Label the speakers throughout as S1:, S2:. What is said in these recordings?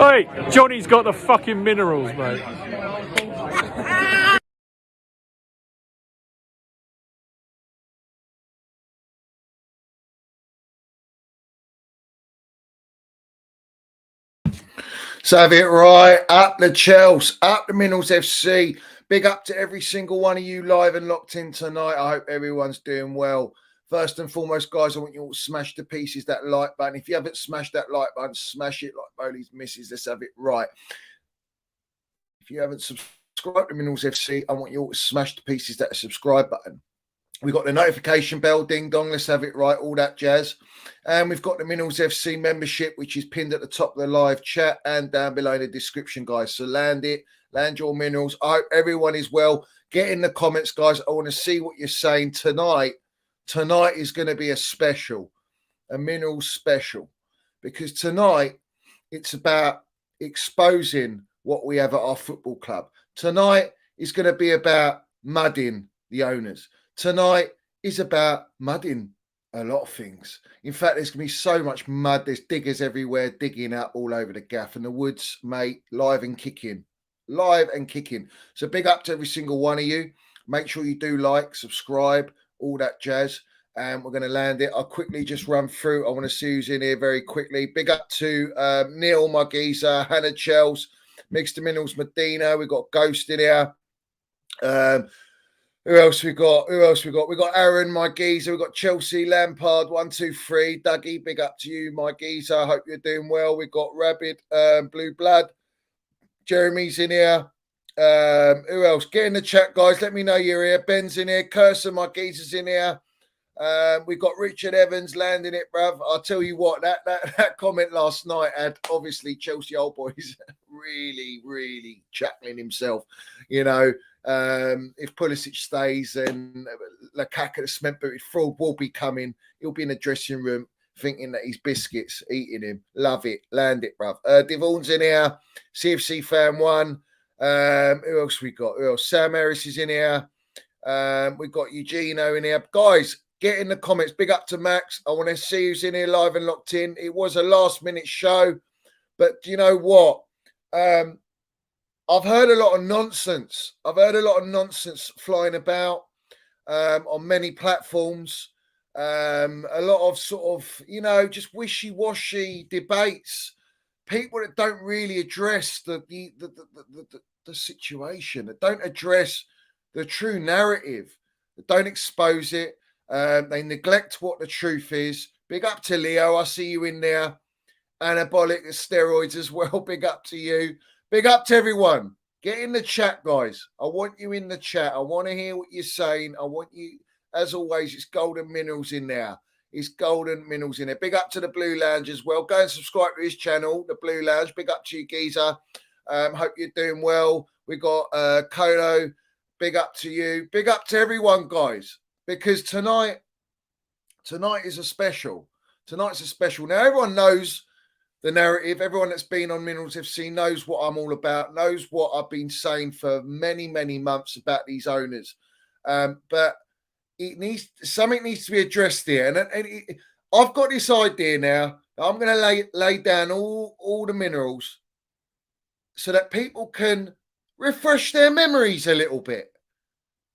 S1: Oi, Johnny's got the fucking minerals, mate.
S2: So have it right. Up the Chels, up the Minerals FC. Big up to every single one of you live and locked in tonight. I hope everyone's doing well. First and foremost, guys, I want you all to smash to pieces that like button. If you haven't smashed that like button, smash it like Bowley's misses. Let's have it right. If you haven't subscribed to Minerals FC, I want you all to smash to pieces that subscribe button. We've got the notification bell, ding dong, let's have it right, all that jazz. And we've got the Minerals FC membership, which is pinned at the top of the live chat and down below in the description, guys. So land your minerals. I hope everyone is well. Get in the comments, guys. I want to see what you're saying tonight. Tonight is going to be a minerals special, because tonight it's about exposing what we have at our football club. Tonight is going to be about mudding the owners. Tonight is about mudding a lot of things. In fact, there's going to be so much mud. There's diggers everywhere, digging up all over the gaff. And the woods, mate, live and kicking. So big up to every single one of you. Make sure you do like, subscribe, all that jazz. And we're going to land it. I'll quickly just run through. I want to see who's in here very quickly. Big up to Neil, my geezer, Hannah Chels, Mixed Minerals Medina. We've got Ghost in here. Who else we got? We got Aaron, my geezer. We got Chelsea, Lampard, 1, 2, 3. Dougie, big up to you, my geezer. I hope you're doing well. We got Rabbit, Blue Blood. Jeremy's in here. Who else? Get in the chat, guys. Let me know you're here. Ben's in here. Cursor, my geezer's in here. We got Richard Evans landing it, bruv. I'll tell you what, that comment last night had obviously Chelsea old boys really chuckling himself. You know, if Pulisic stays, then Lukaku, the cement-booted fraud, will be coming. He'll be in the dressing room thinking that he's biscuits, eating him. Love it. Land it, bruv. Devon's in here. CFC fan 1. Who else we got? Who else? Sam Harris is in here. We've got Eugenio in here. Guys, get in the comments. Big up to Max. I want to see who's in here live and locked in. It was a last-minute show, but do you know what? I've heard a lot of nonsense. Flying about on many platforms. A lot of sort of, just wishy-washy debates. People that don't really address the situation, that don't address the true narrative, that don't expose it. They neglect what the truth is. Big up to Leo. I see you in there. Anabolic steroids as well. Big up to you. Big up to everyone. Get in the chat, guys. I want you in the chat. I want to hear what you're saying. I want you, as always, it's Golden Minerals in there. It's Golden Minerals in there. Big up to the Blue Lounge as well. Go and subscribe to his channel, the Blue Lounge. Big up to you, geezer. Hope you're doing well. We got Kodo. Big up to you. Big up to everyone, guys. Because tonight is a special. Tonight's a special. Now, everyone knows the narrative. Everyone that's been on Minerals FC knows what I'm all about, knows what I've been saying for many, many months about these owners. But something needs to be addressed here. And I've got this idea now. I'm going to lay down all the minerals so that people can refresh their memories a little bit.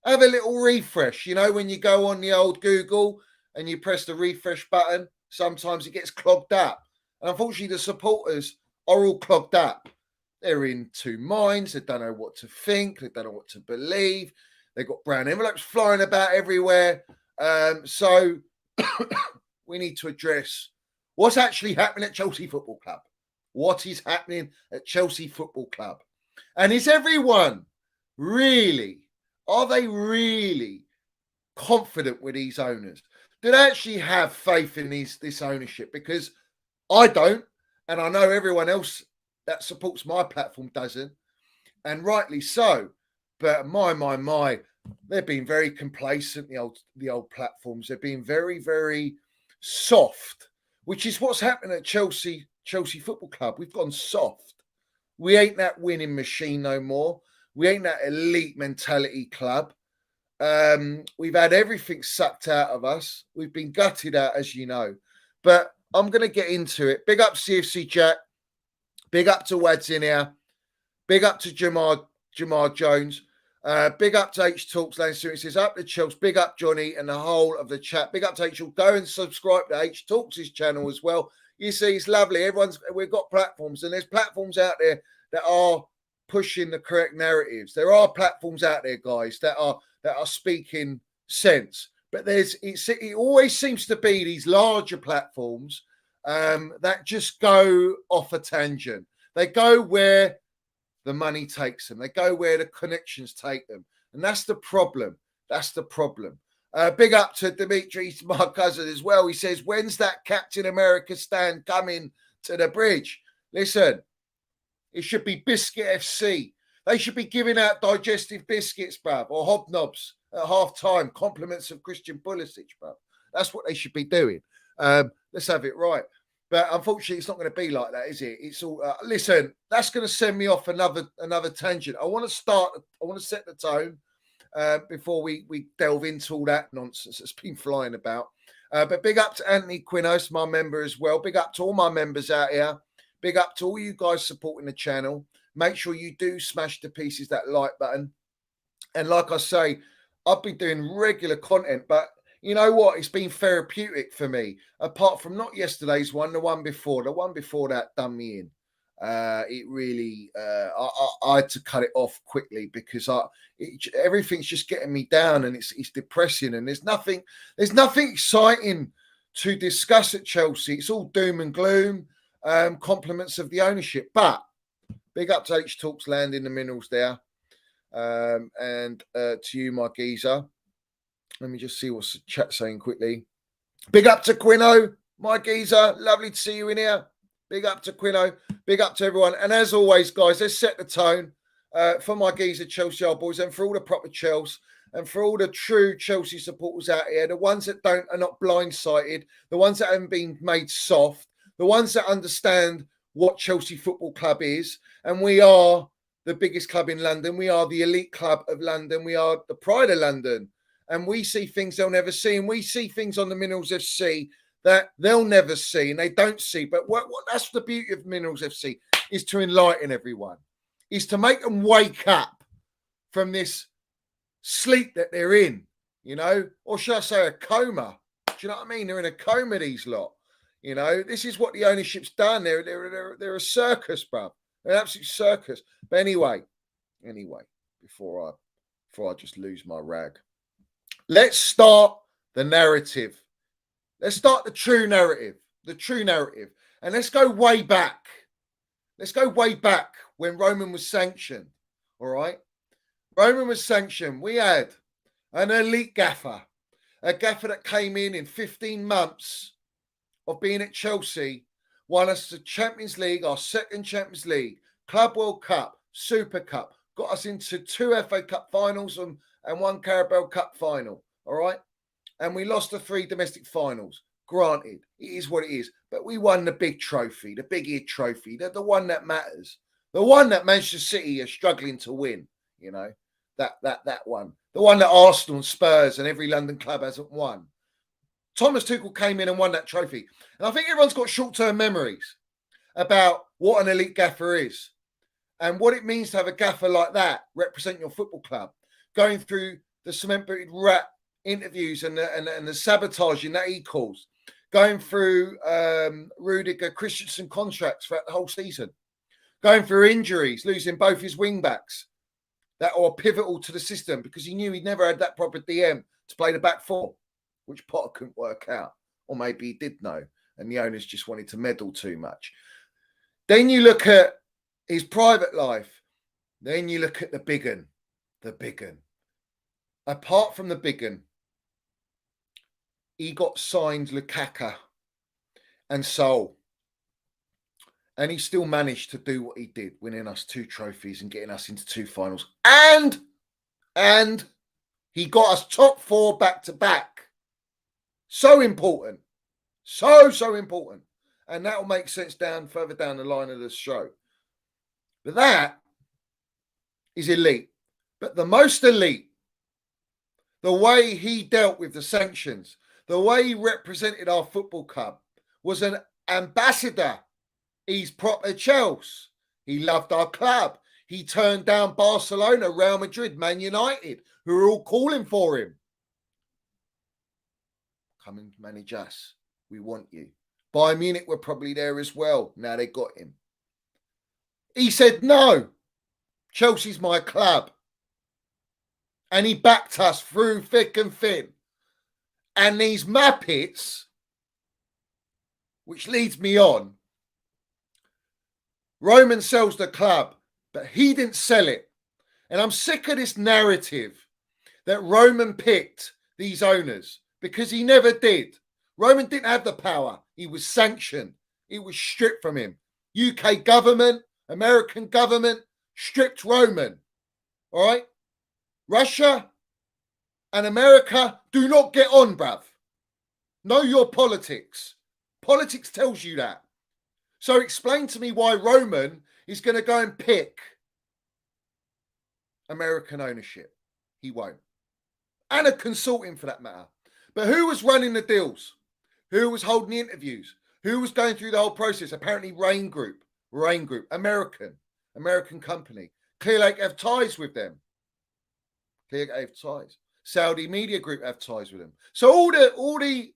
S2: Have a little refresh. You know, when you go on the old Google and you press the refresh button, sometimes it gets clogged up. And unfortunately, the supporters are all clogged up. They're in two minds. They don't know what to think. They don't know what to believe. They've got brown envelopes flying about everywhere. So we need to address what's actually happening at Chelsea Football Club. What is happening at Chelsea Football Club? And is everyone are they really confident with these owners? Do they actually have faith in this ownership? Because I don't, and I know everyone else that supports my platform doesn't, and rightly so. But my, they've been very complacent, the old platforms. They've been very, very soft, which is what's happened at Chelsea Football Club. We've gone soft. We ain't that winning machine no more. We ain't that elite mentality club. We've had everything sucked out of us. We've been gutted out, as you know. But I'm going to get into it. Big up CFC Jack. Big up to Wads in here. Big up to Jamar Jones. Big up to H Talks Lancer. It says up to Chels. Big up Johnny and the whole of the chat. Big up to H. Go and subscribe to H Talks' channel as well. You see, it's lovely. We've got platforms, and there's platforms out there that are pushing the correct narratives. There are platforms out there, guys, that are speaking sense. But it always seems to be these larger platforms that just go off a tangent. They go where the money takes them. They go where the connections take them. And that's the problem. That's the problem. Big up to Dimitri, my cousin, as well. He says, when's that Captain America stand coming to the bridge? Listen, it should be Biscuit FC. They should be giving out digestive biscuits, bruv, or hobnobs at half-time, compliments of Christian Pulisic, bruv. That's what they should be doing. Let's have it right. But unfortunately, it's not going to be like that, is it? It's all. Listen, that's going to send me off another tangent. I want to set the tone before we delve into all that nonsense that's been flying about. But big up to Anthony Quinos, my member as well. Big up to all my members out here. Big up to all you guys supporting the channel. Make sure you do smash to pieces that like button. And like I say, I've been doing regular content, but you know what? It's been therapeutic for me. Apart from not yesterday's one, the one before that done me in. It really, I had to cut it off quickly because everything's just getting me down, and it's depressing, and there's nothing exciting to discuss at Chelsea. It's all doom and gloom, compliments of the ownership. But big up to H Talks landing the minerals there, and to you, my geezer. Let me just see what's the chat saying quickly. Big up to Quino, my geezer. Lovely to see you in here. Big up to Quino. Big up to everyone. And as always, guys, let's set the tone for my geezer Chelsea old boys, and for all the proper Chels, and for all the true Chelsea supporters out here, the ones that are not blindsided, the ones that haven't been made soft, the ones that understand what Chelsea Football Club is. And we are the biggest club in London. We are the elite club of London. We are the pride of London. And we see things they'll never see. And we see things on the Minerals FC that they'll never see and they don't see. But what that's the beauty of Minerals FC, is to enlighten everyone, is to make them wake up from this sleep that they're in, you know, or should I say a coma? Do you know what I mean? They're in a coma, these lot. You know, this is what the ownership's done. They're a circus, bruv. They're an absolute circus. But anyway, before I just lose my rag. Let's start the narrative. Let's start the true narrative. And let's go way back. Let's go way back when Roman was sanctioned. All right? Roman was sanctioned. We had an elite gaffer. A gaffer that came in 15 months of being at Chelsea, won us the Champions League, our second Champions League, Club World Cup, Super Cup, got us into 2 FA Cup finals and 1 Carabao Cup final, all right? And we lost the 3 domestic finals. Granted, it is what it is. But we won the big trophy, the big ear trophy, the one that matters. The one that Manchester City are struggling to win, you know, that one. The one that Arsenal and Spurs and every London club hasn't won. Thomas Tuchel came in and won that trophy. And I think everyone's got short-term memories about what an elite gaffer is and what it means to have a gaffer like that represent your football club, going through the cement-booted rat interviews and the sabotaging that he caused, going through Rudiger Christensen contracts throughout the whole season, going through injuries, losing both his wing-backs that are pivotal to the system because he knew he'd never had that proper DM to play the back four, which Potter couldn't work out. Or maybe he did know, and the owners just wanted to meddle too much. Then you look at his private life. Then you look at the big un. The big un. Apart from the big un, he got signed Lukaku and Sol. And he still managed to do what he did, winning us 2 trophies and getting us into 2 finals. And he got us top 4 back-to-back. So important. So important. And that will make sense further down the line of the show. But that is elite. But the most elite, the way he dealt with the sanctions, the way he represented our football club, was an ambassador He's proper Chels. He loved our club. He turned down Barcelona, Real Madrid, Man United, who were all calling for him. Come and manage us. We want you. Bayern Munich were probably there as well. Now they got him. He said, no, Chelsea's my club. And he backed us through thick and thin. And these Muppets, which leads me on, Roman sells the club, but he didn't sell it. And I'm sick of this narrative that Roman picked these owners, because he never did. Roman didn't have the power. He was sanctioned. It was stripped from him. UK government, American government stripped Roman. All right? Russia and America do not get on, bruv. Know your politics. Politics tells you that. So explain to me why Roman is going to go and pick American ownership. He won't. And a consulting for that matter. But who was running the deals? Who was holding the interviews? Who was going through the whole process? Apparently Rain Group, American company. Clear Lake have ties with them. Clear Lake have ties. Saudi Media Group have ties with them. So all the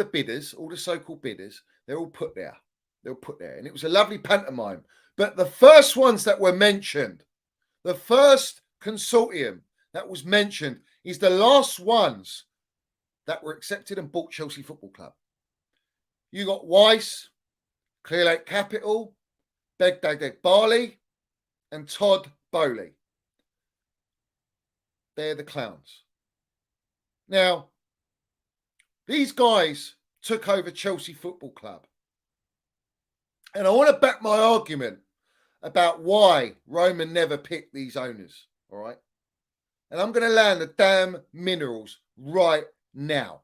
S2: bidders, all the so-called bidders, they're all put there. They're all put there. And it was a lovely pantomime. But the first ones that were mentioned, the first consortium that was mentioned is the last ones that were accepted and bought Chelsea Football Club. You got Weiss, Clear Lake Capital, Begdad Barley, and Todd Bowley. They're the clowns. Now, these guys took over Chelsea Football Club. And I want to back my argument about why Roman never picked these owners. All right. And I'm going to land the damn minerals right now.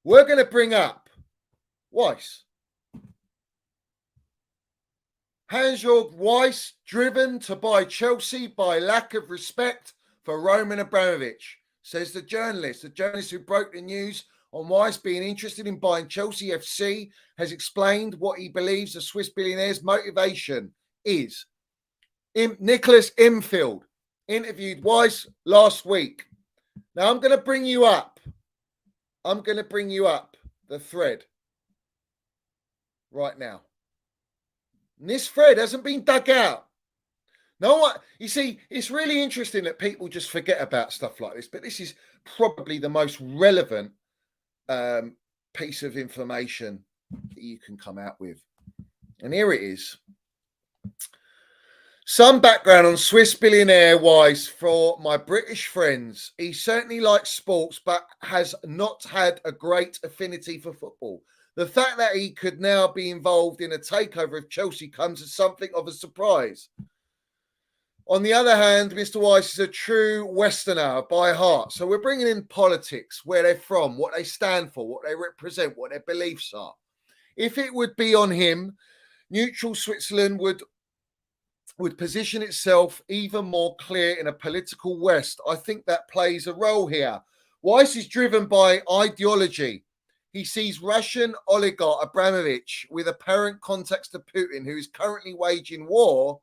S2: We're going to bring up Weiss. Hans-Jörg Weiss driven to buy Chelsea by lack of respect for Roman Abramovich, says the journalist who broke the news on Weiss being interested in buying Chelsea FC has explained what he believes the Swiss billionaire's motivation is. Nicholas Imfield interviewed Weiss last week. Now I'm going to bring you up. The thread right now. And this thread hasn't been dug out. No one, you see, it's really interesting that people just forget about stuff like this, but this is probably the most relevant piece of information that you can come out with. And here it is. Some background on Swiss billionaire Weiss for my British friends. He certainly likes sports, but has not had a great affinity for football. The fact that he could now be involved in a takeover of Chelsea comes as something of a surprise. On the other hand, Mr. Weiss is a true Westerner by heart. So we're bringing in politics, where they're from, what they stand for, what they represent, what their beliefs are. If it would be on him, neutral Switzerland would position itself even more clear in a political West. I think that plays a role here. Weiss is driven by ideology. He sees Russian oligarch Abramovich with apparent contacts to Putin, who is currently waging war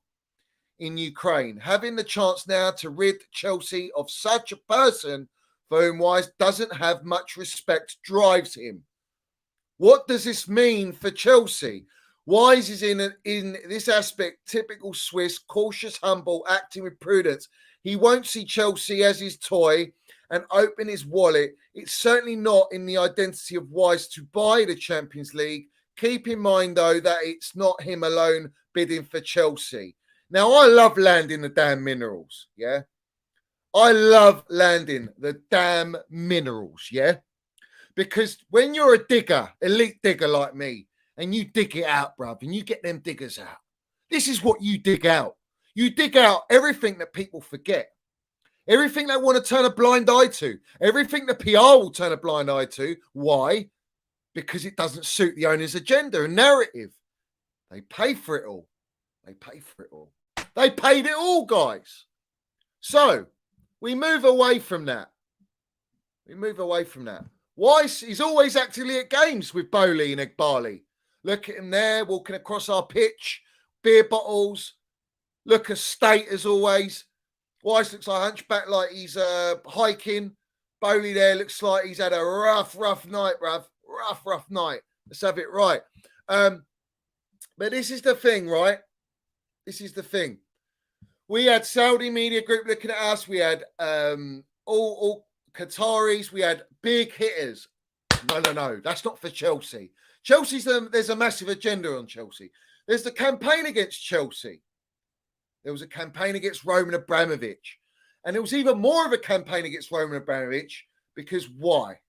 S2: in Ukraine, having the chance now to rid Chelsea of such a person for whom Weiss doesn't have much respect drives him. What does this mean for Chelsea? Weiss is in this aspect typical Swiss, cautious, humble, acting with prudence. He won't see Chelsea as his toy and open his wallet. It's certainly not in the identity of Weiss to buy the Champions League. Keep in mind, though, that it's not him alone bidding for Chelsea. Now, I love landing the damn minerals, yeah? I love landing the damn minerals, yeah? Because when you're a digger, elite digger like me, and you dig it out, bruv, and you get them diggers out, this is what you dig out. You dig out everything that people forget, everything they want to turn a blind eye to, everything the PR will turn a blind eye to. Why? Because it doesn't suit the owner's agenda and narrative. They pay for it all. They pay for it all. They paid it all, guys. So we move away from that. Weiss is always actively at games with Bowley and Egbali. Look at him there, walking across our pitch, beer bottles. Look at State as always. Weiss looks like a hunchback, like he's hiking. Bowley there looks like he's had a rough night, bruv. Rough night. Let's have it right. But this is the thing, right? This is the thing. We had Saudi media group looking at us. We had all Qataris. We had big hitters. No. That's not for Chelsea. There's a massive agenda on Chelsea. There's the campaign against Chelsea. There was a campaign against Roman Abramovich. And there was even more of a campaign against Roman Abramovich because why?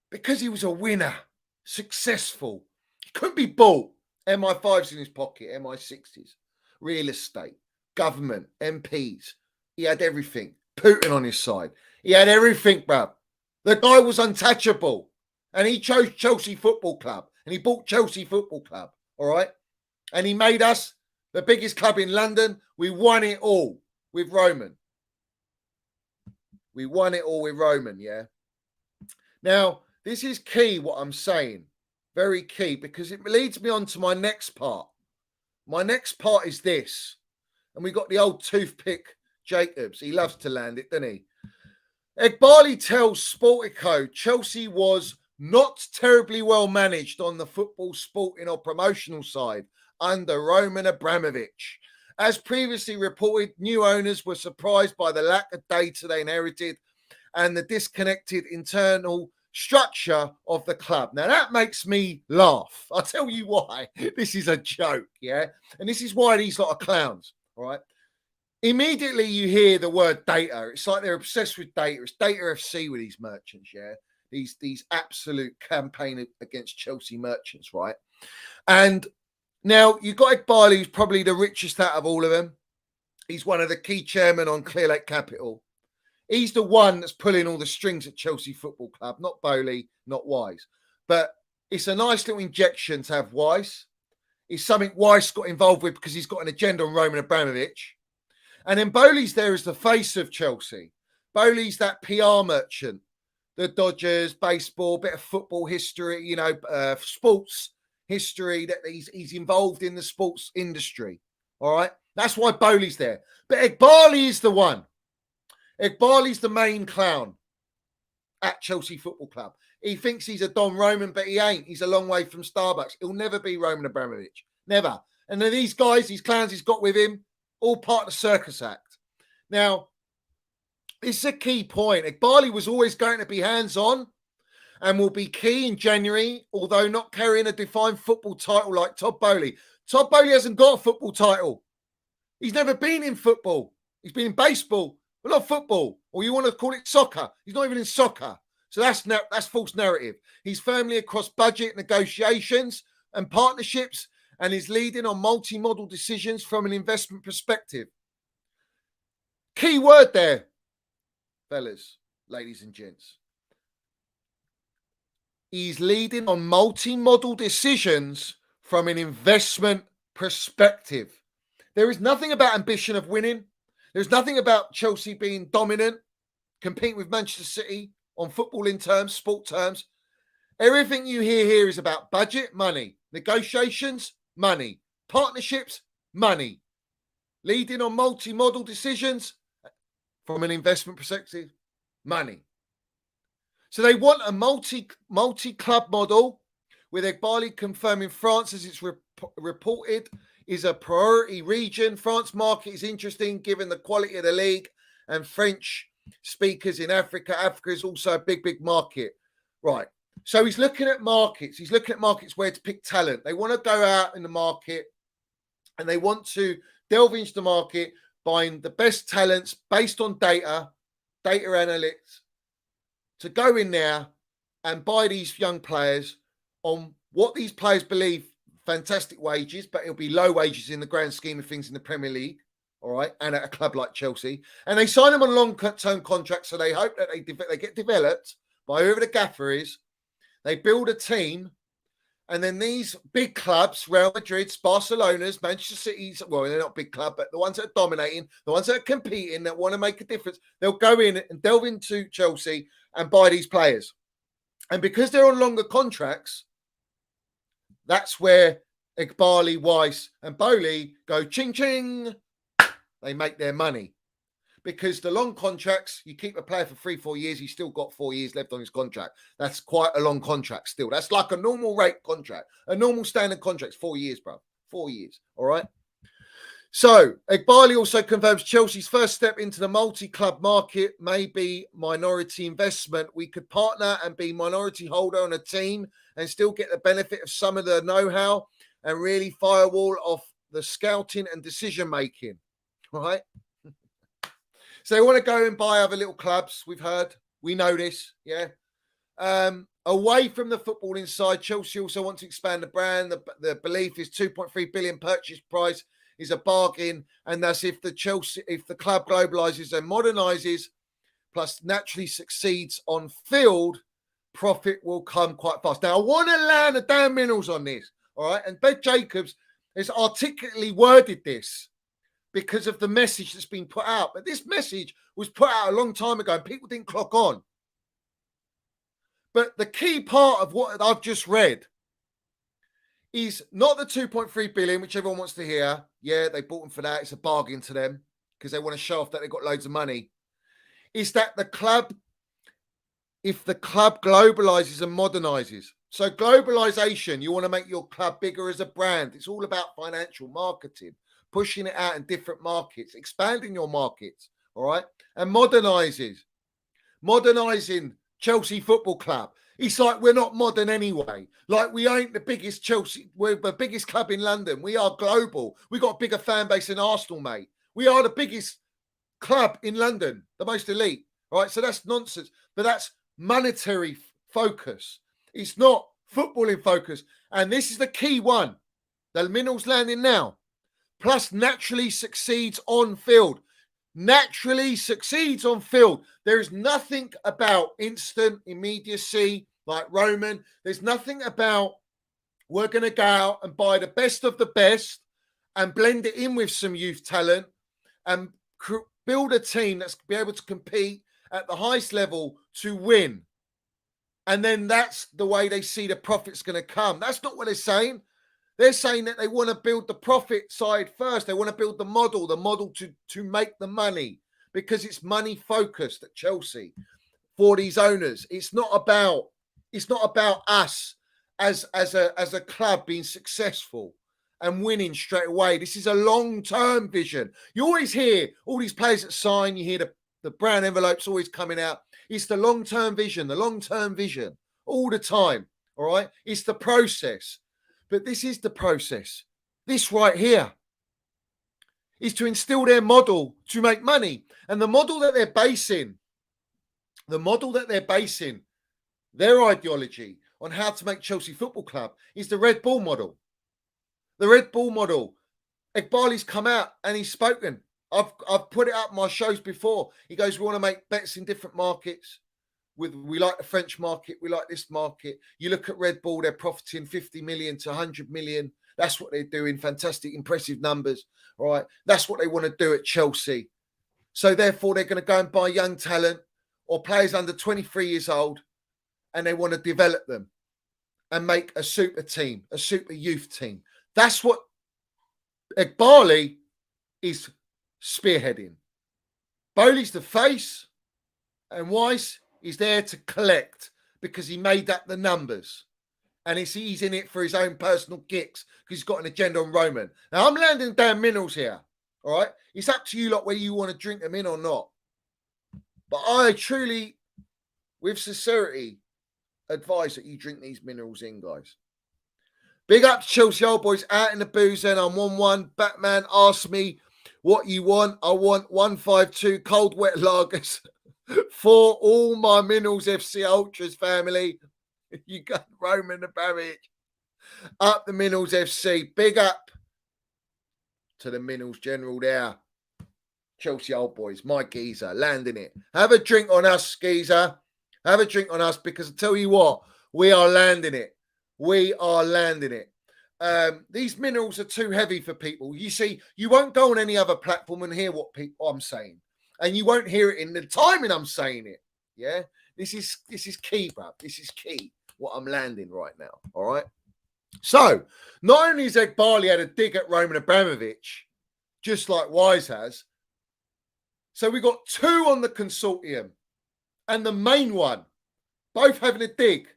S2: Because he was a winner, successful. He couldn't be bought. MI5s in his pocket, MI6s, real estate, government, MPs. He had everything. Putin on his side. He had everything, bruv. The guy was untouchable. And he chose Chelsea Football Club. And he bought Chelsea Football Club. All right? And he made us the biggest club in London. We won it all with Roman. We won it all with Roman, yeah? Now, this is key, what I'm saying. Very key, because it leads me on to my next part. My next part is this. And we got the old toothpick Jacobs. He loves to land it, doesn't he? Egbali tells Sportico Chelsea was not terribly well managed on the football, sporting or promotional side under Roman Abramovich. As previously reported, new owners were surprised by the lack of data they inherited and the disconnected internal structure of the club. Now, that makes me laugh. I'll tell you why. This is a joke, yeah? And this is why these lot are clowns, all right? Immediately you hear the word data. It's like they're obsessed with data. It's data FC with these merchants, yeah? These absolute campaign against Chelsea merchants, right? And now you've got Egbali, who's probably the richest out of all of them. He's one of the key chairmen on Clear Lake Capital. He's the one that's pulling all the strings at Chelsea Football Club, not Bowley, not Wise. But it's a nice little injection to have Wise. It's something Wise got involved with because he's got an agenda on Roman Abramovich. And then Bowley's there as the face of Chelsea. Bowley's that PR merchant. The Dodgers, baseball, bit of football history, sports history, that he's involved in the sports industry. All right? That's why Bowley's there. But Egbali is the one. Egbali's the main clown at Chelsea Football Club. He thinks he's a Don Roman, but he ain't. He's a long way from Starbucks. He'll never be Roman Abramovich. Never. And then these guys, these clowns he's got with him, all part of the circus act. Now, this is a key point. Egbali was always going to be hands-on and will be key in January, although not carrying a defined football title like Todd Bowley. Todd Bowley hasn't got a football title. He's never been in football. He's been in baseball, but not football. Or you want to call it soccer. He's not even in soccer. So that's false narrative. He's firmly across budget negotiations and partnerships and is leading on multi-model decisions from an investment perspective. Key word there, fellas, ladies and gents. He's leading on multi-model decisions from an investment perspective. There is nothing about ambition of winning. There's nothing about Chelsea being dominant, competing with Manchester City on footballing terms, sport terms. Everything you hear here is about budget, money, negotiations, money, partnerships, money. Leading on multi-model decisions from an investment perspective, money. So they want a multi-club model with Egbali confirming France, as it's reported, is a priority region. France market is interesting given the quality of the league and French speakers in Africa. Africa is also a big market. Right. So he's looking at markets. He's looking at markets where to pick talent. They want to go out in the market and they want to delve into the market, buying the best talents based on data analytics, to go in there and buy these young players on what these players believe fantastic wages, but it'll be low wages in the grand scheme of things in the Premier League, all right, and at a club like Chelsea. And they sign them on long-term contracts, so they hope that they get developed by whoever the gaffer is. They build a team, and then these big clubs, Real Madrid's, Barcelona's, Manchester City's, well, they're not big club, but the ones that are dominating, the ones that are competing, that want to make a difference, they'll go in and delve into Chelsea and buy these players. And because they're on longer contracts, That's where Igbali, Weiss, and Bowley go ching ching. They make their money. Because the long contracts, you keep a player for 3-4 years, he's still got 4 years left on his contract. That's quite a long contract still. That's like a normal rate contract. A normal standard contract is 4 years, bro. 4 years. All right. So, Igbali also confirms Chelsea's first step into the multi-club market may be minority investment. We could partner and be minority holder on a team and still get the benefit of some of the know-how and really firewall off the scouting and decision-making, right? So they want to go and buy other little clubs, we've heard. We know this, yeah. Away from the footballing side, Chelsea also want to expand the brand. The belief is 2.3 billion purchase price is a bargain, and that's if the club globalizes and modernizes, plus naturally succeeds on field, profit will come quite fast. Now, I want to land the damn minerals on this, all right? And Ben Jacobs has articulately worded this because of the message that's been put out. But this message was put out a long time ago, and people didn't clock on. But the key part of what I've just read is not the 2.3 billion, which everyone wants to hear. Yeah, they bought them for that. It's a bargain to them because they want to show off that they've got loads of money. Is that the club, if the club globalizes and modernizes. So globalization, you want to make your club bigger as a brand. It's all about financial marketing, pushing it out in different markets, expanding your markets, all right? And modernizing Chelsea Football Club. It's like we're not modern anyway. Like we ain't the biggest Chelsea. We're the biggest club in London. We are global. We got a bigger fan base than Arsenal, mate. We are the biggest club in London, the most elite. All right, so that's nonsense. But that's monetary focus. It's not footballing focus. And this is the key one. The minerals landing now. Plus naturally succeeds on field. Naturally succeeds on field. There is nothing about instant immediacy like Roman. There's nothing about we're going to go out and buy the best of the best and blend it in with some youth talent and build a team that's be able to compete at the highest level to win. And then that's the way they see the profit's going to come. That's not what they're saying. They're saying that they want to build the profit side first. They want to build the model to make the money because it's money focused at Chelsea for these owners. It's not about us as a club being successful and winning straight away. This is a long-term vision. You always hear all these players that sign, you hear the brown envelopes always coming out. It's the long-term vision all the time, all right? It's the process. But this is the process. This right here is to instill their model to make money. And the model that they're basing their ideology on how to make Chelsea Football Club is the Red Bull model. The Red Bull model. Igbali's come out and he's spoken. I've put it up in my shows before. He goes, we want to make bets in different markets. We like the French market. We like this market. You look at Red Bull, they're profiting 50 million to 100 million. That's what they're doing. Fantastic, impressive numbers. All right. That's what they want to do at Chelsea. So therefore, they're going to go and buy young talent or players under 23 years old, and they want to develop them and make a super team, a super youth team. That's what Igbali is spearheading. Bowley's the face, and Weiss is there to collect because he made up the numbers. And he's in it for his own personal kicks because he's got an agenda on Roman. Now, I'm landing damn minerals here, all right? It's up to you lot whether you want to drink them in or not. But I truly, with sincerity, advise that you drink these minerals in, guys. Big up to Chelsea old boys out in the booze and I'm 1-1. Batman asked me what you want. I want 152 cold wet lagers. For all my Minerals FC Ultras family, you got Roman the Barrage. Up the Minerals FC. Big up to the Minerals General there. Chelsea old boys, my geezer, landing it. Have a drink on us, geezer. Have a drink on us because I tell you what, we are landing it. We are landing it. These minerals are too heavy for people. You see, you won't go on any other platform and hear what I'm saying. And you won't hear it in the timing I'm saying it. Yeah? This is key, bruv. This is key, what I'm landing right now. All right? So, not only has Ed Barley had a dig at Roman Abramovich, just like Wise has, so we got two on the consortium and the main one, both having a dig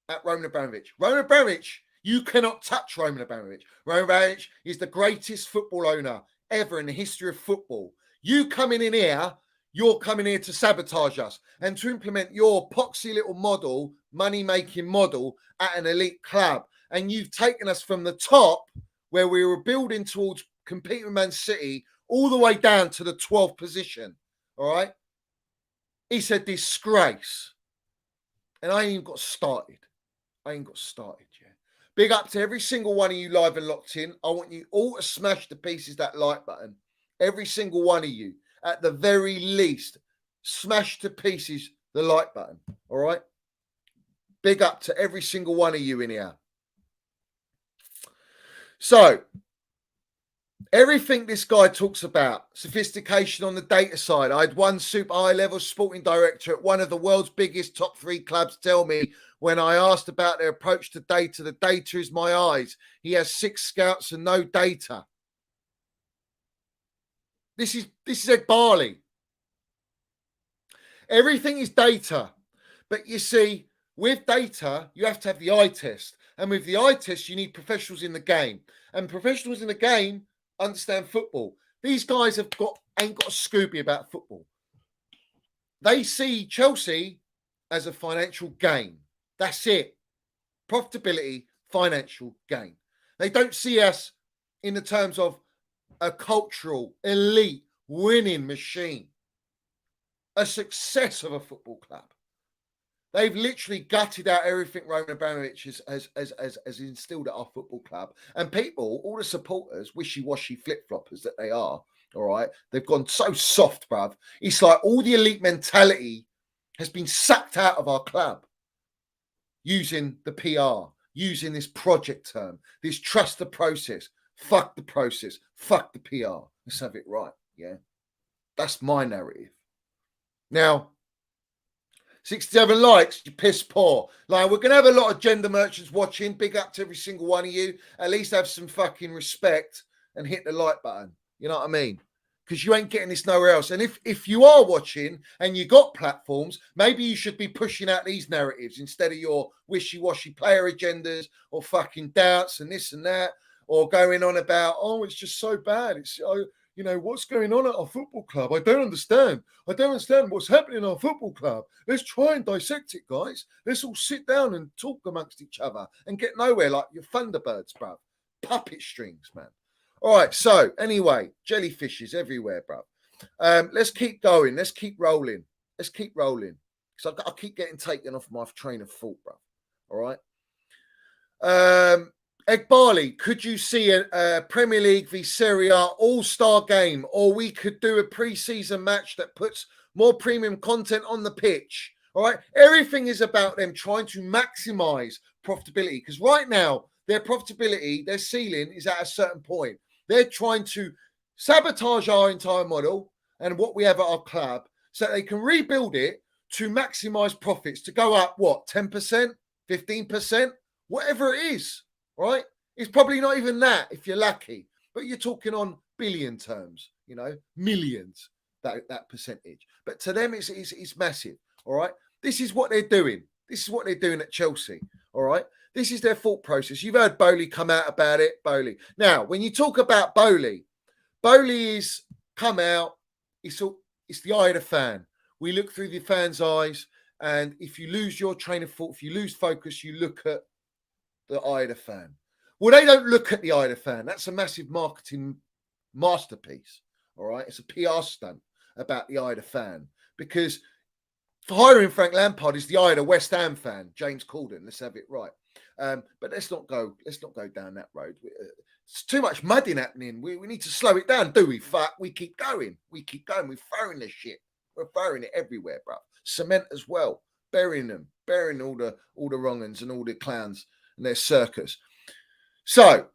S2: at Roman Abramovich. Roman Abramovich, you cannot touch Roman Abramovich. Roman Abramovich is the greatest football owner ever in the history of football. You coming in here, you're coming here to sabotage us and to implement your poxy little model, money-making model at an elite club. And you've taken us from the top, where we were building towards competing with Man City, all the way down to the 12th position. All right? It's a disgrace. And I ain't even got started. Yeah. Big up to every single one of you live and locked in. I want you all to smash to pieces that like button. Every single one of you. At the very least, smash to pieces the like button. All right? Big up to every single one of you in here. So, everything this guy talks about, sophistication on the data side. I had one super high-level sporting director at one of the world's biggest top 3 clubs tell me when I asked about their approach to data, the data is my eyes. He has 6 scouts and no data. This is Ed Barley. Everything is data. But you see, with data, you have to have the eye test. And with the eye test, you need professionals in the game. And professionals in the game understand football. These guys ain't got a Scooby about football. They see Chelsea as a financial gain. That's it. Profitability, financial gain. They don't see us in the terms of a cultural, elite, winning machine. A success of a football club. They've literally gutted out everything Roman Abramovich has instilled at our football club. And people, all the supporters, wishy-washy flip-floppers that they are, all right, they've gone so soft, bruv. It's like all the elite mentality has been sucked out of our club using the PR, using this project term, this trust the process. Fuck the process. Fuck the PR. Let's have it right, yeah? That's my narrative. Now, 67 likes, you piss poor. Like, we're going to have a lot of gender merchants watching. Big up to every single one of you. At least have some fucking respect and hit the like button. You know what I mean? Because you ain't getting this nowhere else. And if you are watching and you got platforms, maybe you should be pushing out these narratives instead of your wishy-washy player agendas or fucking doubts and this and that, or going on about, oh, it's just so bad. It's you know, what's going on at our football club? I don't understand. I don't understand what's happening in our football club. Let's try and dissect it, guys. Let's all sit down and talk amongst each other and get nowhere like your Thunderbirds, bruv. Puppet strings, man. All right, so anyway, jellyfishes everywhere, bruv. Let's keep going. Let's keep rolling. Because I keep getting taken off my train of thought, bruv. All right. Ed Barley, could you see a Premier League v Serie A all-star game, or we could do a pre-season match that puts more premium content on the pitch? All right. Everything is about them trying to maximize profitability, because right now their profitability, their ceiling is at a certain point. They're trying to sabotage our entire model and what we have at our club so they can rebuild it to maximize profits, to go up, 10%, 15%, whatever it is. Right? It's probably not even that if you're lucky, but you're talking on billion terms, you know, millions, that percentage. But to them, it's massive. All right. This is what they're doing. This is what they're doing at Chelsea. All right. This is their thought process. You've heard Bowley come out about it. Bowley. Now, when you talk about Bowley is come out. It's the eye of the fan. We look through the fan's eyes. And if you lose your train of thought, if you lose focus, you look at the eye of the fan. Well, they don't look at the eye of the fan. That's a massive marketing masterpiece. All right. It's a PR stunt about the eye of the fan, because hiring Frank Lampard is the eye of the West Ham fan, James Corden. Let's have it right. But let's not go down that road. It's too much mudding happening. We need to slow it down, do we? Fuck. We keep going. We're throwing this shit. We're throwing it everywhere, bro. Cement as well. Burying all the wrong uns and all the clowns and their circus. So,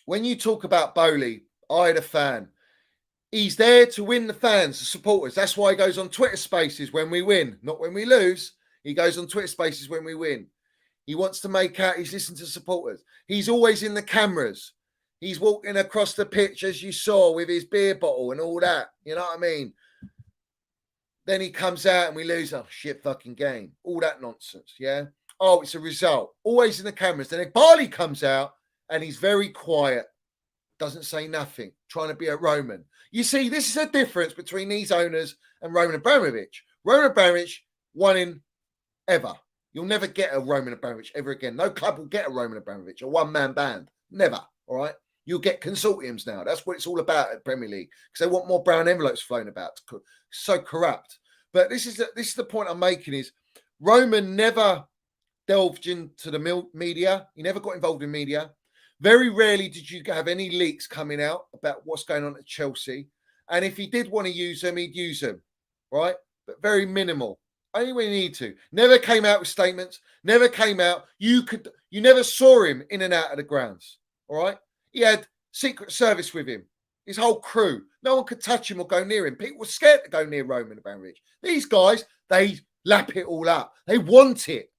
S2: when you talk about Bowley, eye of the fan, he's there to win the fans, the supporters. That's why he goes on Twitter Spaces when we win, not when we lose. He goes on Twitter Spaces when we win. He wants to make out he's listening to supporters. He's always in the cameras. He's walking across the pitch, as you saw, with his beer bottle and all that. You know what I mean? Then he comes out and we lose. Oh, shit fucking game. All that nonsense, yeah? Oh, it's a result. Always in the cameras. Then Barley comes out and he's very quiet. Doesn't say nothing. Trying to be a Roman. You see, this is a difference between these owners and Roman Abramovich. Roman Abramovich won in ever. You'll never get a Roman Abramovich ever again. No club will get a Roman Abramovich, a one-man band. Never, all right? You'll get consortiums now. That's what it's all about at Premier League because they want more brown envelopes flown about. So corrupt. But this is the point I'm making is Roman never delved into the media. He never got involved in media. Very rarely did you have any leaks coming out about what's going on at Chelsea. And if he did want to use them, he'd use them, right? But very minimal. Only when he need to. Never came out with statements. Never came out. You never saw him in and out of the grounds, all right? He had Secret Service with him, his whole crew. No one could touch him or go near him. People were scared to go near Roman Abramovich. These guys, they lap it all up. They want it.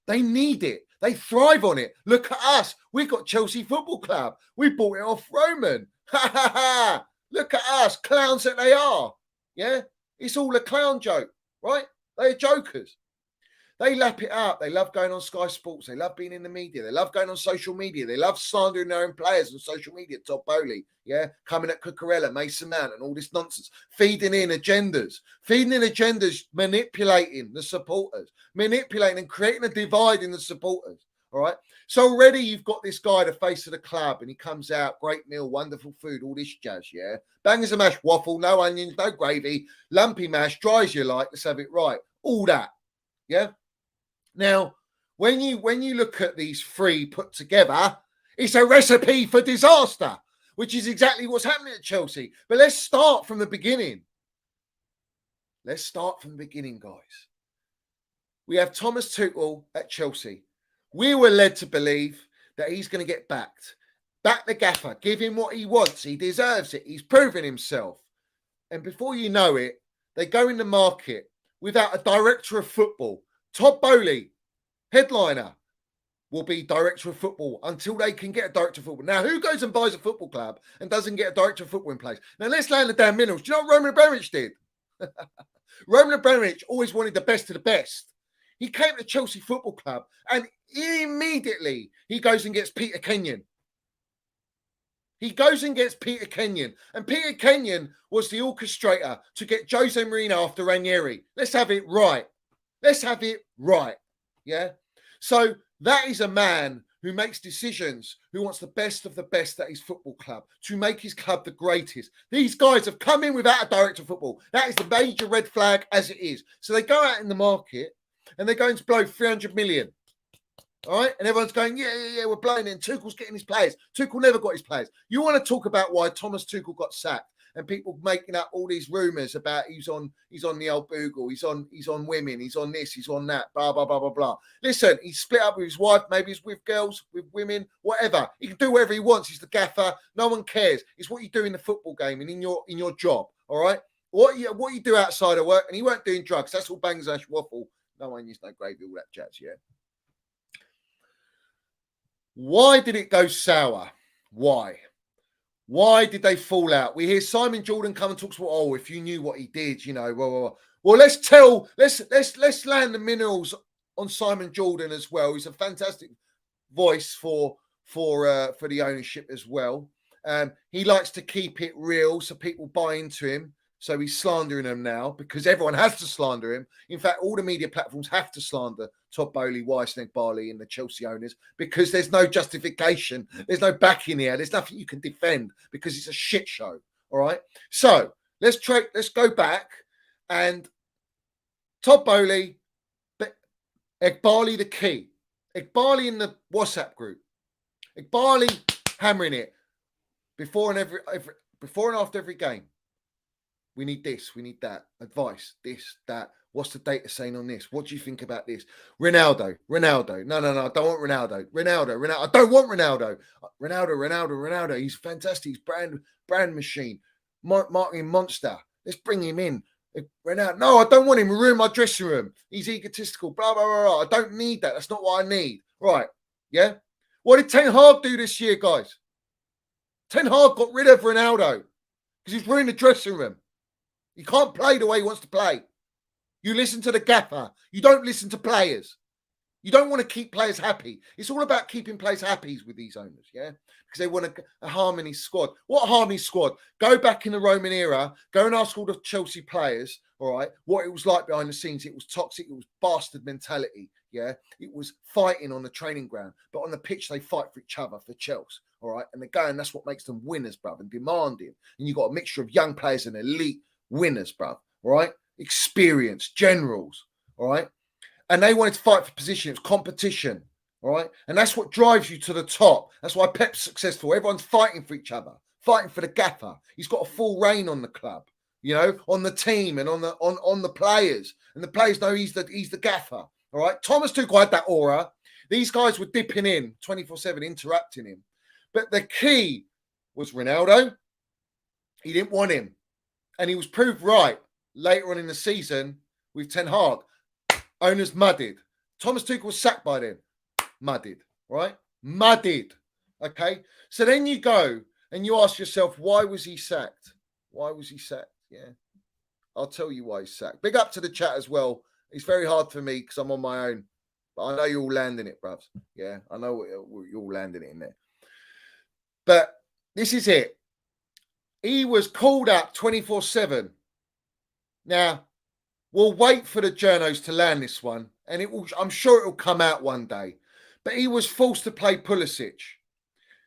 S2: They need it. They thrive on it. Look at us. We got Chelsea Football Club. We bought it off Roman. Ha ha ha. Look at us. Clowns that they are. Yeah? It's all a clown joke, right? They're jokers. They lap it up. They love going on Sky Sports. They love being in the media. They love going on social media. They love slandering their own players on social media. Todd Bowley, yeah, coming at Cucurella, Mason Mount, and all this nonsense. Feeding in agendas. Manipulating the supporters. Manipulating and creating a divide in the supporters. All right. So already you've got this guy, the face of the club, and he comes out, great meal, wonderful food, all this jazz, yeah. Bangers and mash, waffle, no onions, no gravy, lumpy mash, dry as you like, let's have it right. All that, yeah. Now, when you look at these three put together, it's a recipe for disaster, which is exactly what's happening at Chelsea. But let's start from the beginning. Let's start from the beginning, guys. We have Thomas Tuchel at Chelsea. We were led to believe that he's going to get backed. Back the gaffer. Give him what he wants. He deserves it. He's proven himself. And before you know it, they go in the market without a director of football. Todd Bowley, headliner, will be director of football until they can get a director of football. Now, who goes and buys a football club and doesn't get a director of football in place? Now, let's land the damn minerals. Do you know what Roman Abramovich did? Roman Abramovich always wanted the best of the best. He came to Chelsea Football Club and immediately he goes and gets Peter Kenyon. He goes and gets Peter Kenyon. And Peter Kenyon was the orchestrator to get Jose Mourinho after Ranieri. Let's have it right. Let's have it right. Yeah. So that is a man who makes decisions, who wants the best of the best at his football club to make his club the greatest. These guys have come in without a director of football. That is the major red flag as it is. So they go out in the market and they're going to blow 300 million. All right. And everyone's going, yeah, we're blowing in. Tuchel's getting his players. Tuchel never got his players. You want to talk about why Thomas Tuchel got sacked? And people making up all these rumors about he's on the old Google, he's on women, he's on this, he's on that, blah, blah, blah, blah, blah. Listen, he's split up with his wife, maybe he's with girls, with women, whatever. He can do whatever he wants. He's the gaffer. No one cares. It's what you do in the football game and in your job. All right. What you do outside of work, and he weren't doing drugs. That's all bangers ash waffle. No onions, no gravy, all that jazz, yeah. Why did it go sour? Why? Why did they fall out? We hear Simon Jordan come and talk about, oh, if you knew what he did, you know, well, let's land the minerals on Simon Jordan as well. He's a fantastic voice for the ownership as well. He likes to keep it real so people buy into him. So he's slandering them now because everyone has to slander him. In fact, all the media platforms have to slander Todd Bowley, Weissneg, Barley and the Chelsea owners because there's no justification. There's no backing here. There's nothing you can defend because it's a shit show. All right. So let's go back and Todd Bowley, Barley the key. Barley in the WhatsApp group. Barley hammering it before and after every game. We need this. We need that. Advice. This, that. What's the data saying on this? What do you think about this? Ronaldo. No. I don't want Ronaldo. Ronaldo. I don't want Ronaldo. Ronaldo. He's fantastic. He's brand machine. Marketing monster. Let's bring him in. Ronaldo. No, I don't want him. Ruin my dressing room. He's egotistical. Blah, blah, blah, blah. I don't need that. That's not what I need. Right. Yeah. What did Ten Hag do this year, guys? Ten Hag got rid of Ronaldo because he's ruined the dressing room. He can't play the way he wants to play. You listen to the gaffer. You don't listen to players. You don't want to keep players happy. It's all about keeping players happy with these owners, yeah? Because they want a harmony squad. What harmony squad? Go back in the Roman era, go and ask all the Chelsea players, all right, what it was like behind the scenes. It was toxic. It was bastard mentality, yeah? It was fighting on the training ground. But on the pitch, they fight for each other, for Chels, all right? And again, that's what makes them winners, bruv, and demanding. And you've got a mixture of young players and elite winners, bruv, all right? Experienced, generals, all right? And they wanted to fight for position. It was competition, all right? And that's what drives you to the top. That's why Pep's successful. Everyone's fighting for each other, fighting for the gaffer. He's got a full reign on the club, you know, on the team and on the players. And the players know he's the gaffer, all right? Thomas Tuchel had that aura. These guys were dipping in 24/7, interrupting him. But the key was Ronaldo. He didn't want him. And he was proved right later on in the season with Ten Hag. Owners mudded. Thomas Tuchel was sacked by then. Mudded, right? Mudded. Okay. So then you go and you ask yourself, why was he sacked? Why was he sacked? Yeah. I'll tell you why he's sacked. Big up to the chat as well. It's very hard for me because I'm on my own. But I know you're all landing it, bruvs. Yeah. I know you're all landing it in there. But this is it. He was called up 24/7. Now, we'll wait for the journos to land this one, and I'm sure it will come out one day. But he was forced to play Pulisic.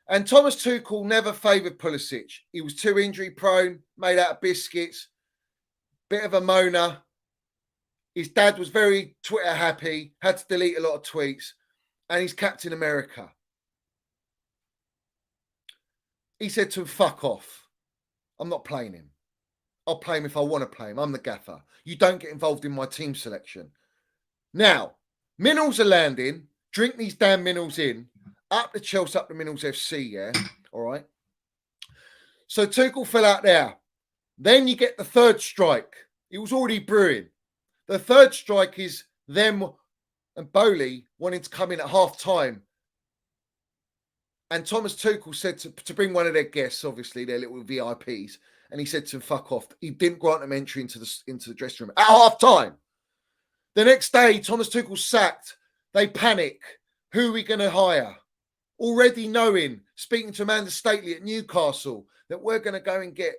S2: And Thomas Tuchel never favoured Pulisic. He was too injury prone, made out of biscuits, bit of a moaner. His dad was very Twitter happy, had to delete a lot of tweets, and he's Captain America. He said to him, fuck off. I'm not playing him. I'll play him if I want to play him. I'm the gaffer. You don't get involved in my team selection. Now, minerals are landing. Drink these damn minerals in. Up the Chelsea, up the Minerals FC, yeah? All right? So Tuchel fell out there. Then you get the third strike. It was already brewing. The third strike is them and Bowley wanting to come in at half time. And Thomas Tuchel said to bring one of their guests, obviously, their little VIPs, and he said to him, fuck off. He didn't grant them entry into the dressing room at half time. The next day, Thomas Tuchel's sacked. They panic. Who are we going to hire? Already knowing, speaking to Amanda Stately at Newcastle, that we're going to go and get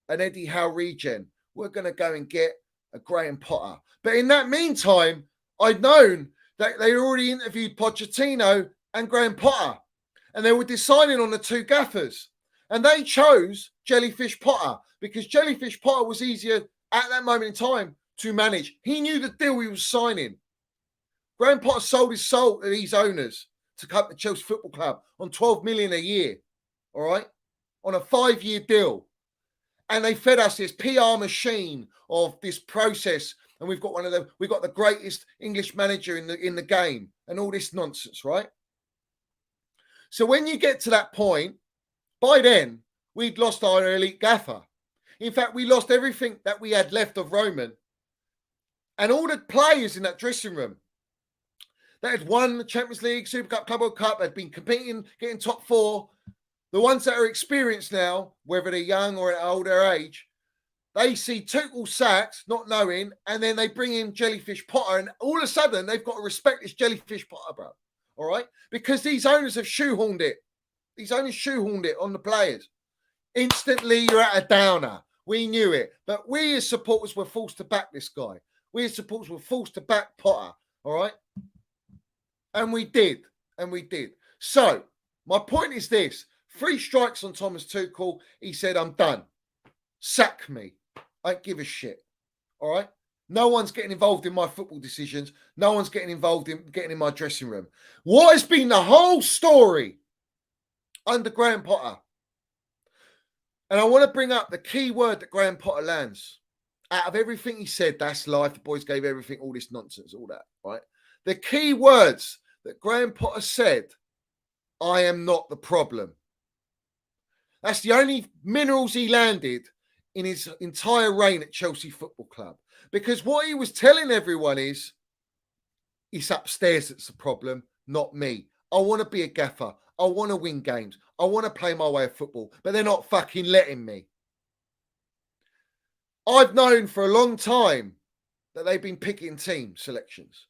S2: an Eddie Howe regen. We're going to go and get a Graham Potter. But in that meantime, I'd known that they already interviewed Pochettino and Graham Potter. And they were deciding on the two gaffers. And they chose Jellyfish Potter because Jellyfish Potter was easier at that moment in time to manage. He knew the deal he was signing. Graham Potter sold his soul to these owners to come to Chelsea Football Club on 12 million a year, all right, on a 5-year deal. And they fed us this PR machine of this process. And we've got the greatest English manager in the game and all this nonsense, right? So when you get to that point, by then, we'd lost our elite gaffer. In fact, we lost everything that we had left of Roman. And all the players in that dressing room that had won the Champions League, Super Cup, Club World Cup, had been competing, getting top 4, the ones that are experienced now, whether they're young or at older age, they see Tuchel sacked, not knowing, and then they bring in Jellyfish Potter, and all of a sudden, they've got to respect this Jellyfish Potter, bro. All right? Because these owners have shoehorned it. These owners shoehorned it on the players. Instantly, you're at a downer. We knew it. But we as supporters were forced to back this guy. We as supporters were forced to back Potter. All right? And we did. And we did. So, my point is this. 3 strikes on Thomas Tuchel. He said, I'm done. Sack me. I don't give a shit. All right? No one's getting involved in my football decisions. No one's getting involved in getting in my dressing room. What has been the whole story under Graham Potter? And I want to bring up the key word that Graham Potter lands. Out of everything he said, that's life. The boys gave everything, all this nonsense, all that, right? The key words that Graham Potter said, I am not the problem. That's the only minerals he landed in his entire reign at Chelsea Football Club. Because what he was telling everyone is, it's upstairs that's the problem, not me. I want to be a gaffer. I want to win games. I want to play my way of football, but they're not fucking letting me. I've known for a long time that they've been picking team selections.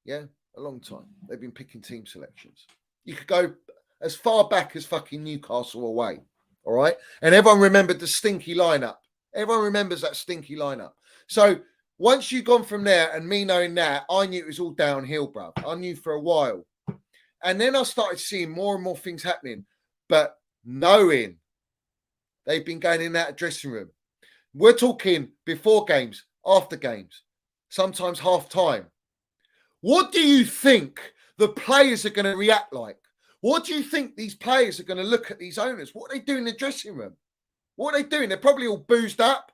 S2: Yeah, a long time. They've been picking team selections. You could go as far back as fucking Newcastle away. All right. And everyone remembered the Stinky lineup. Everyone remembers that Stinky lineup. So once you've gone from there and me knowing that, I knew it was all downhill, bruv. I knew for a while. And then I started seeing more and more things happening. But knowing they've been going in that dressing room. We're talking before games, after games, sometimes half time. What do you think the players are going to react like? What do you think these players are going to look at these owners? What are they doing in the dressing room? What are they doing? They're probably all boozed up,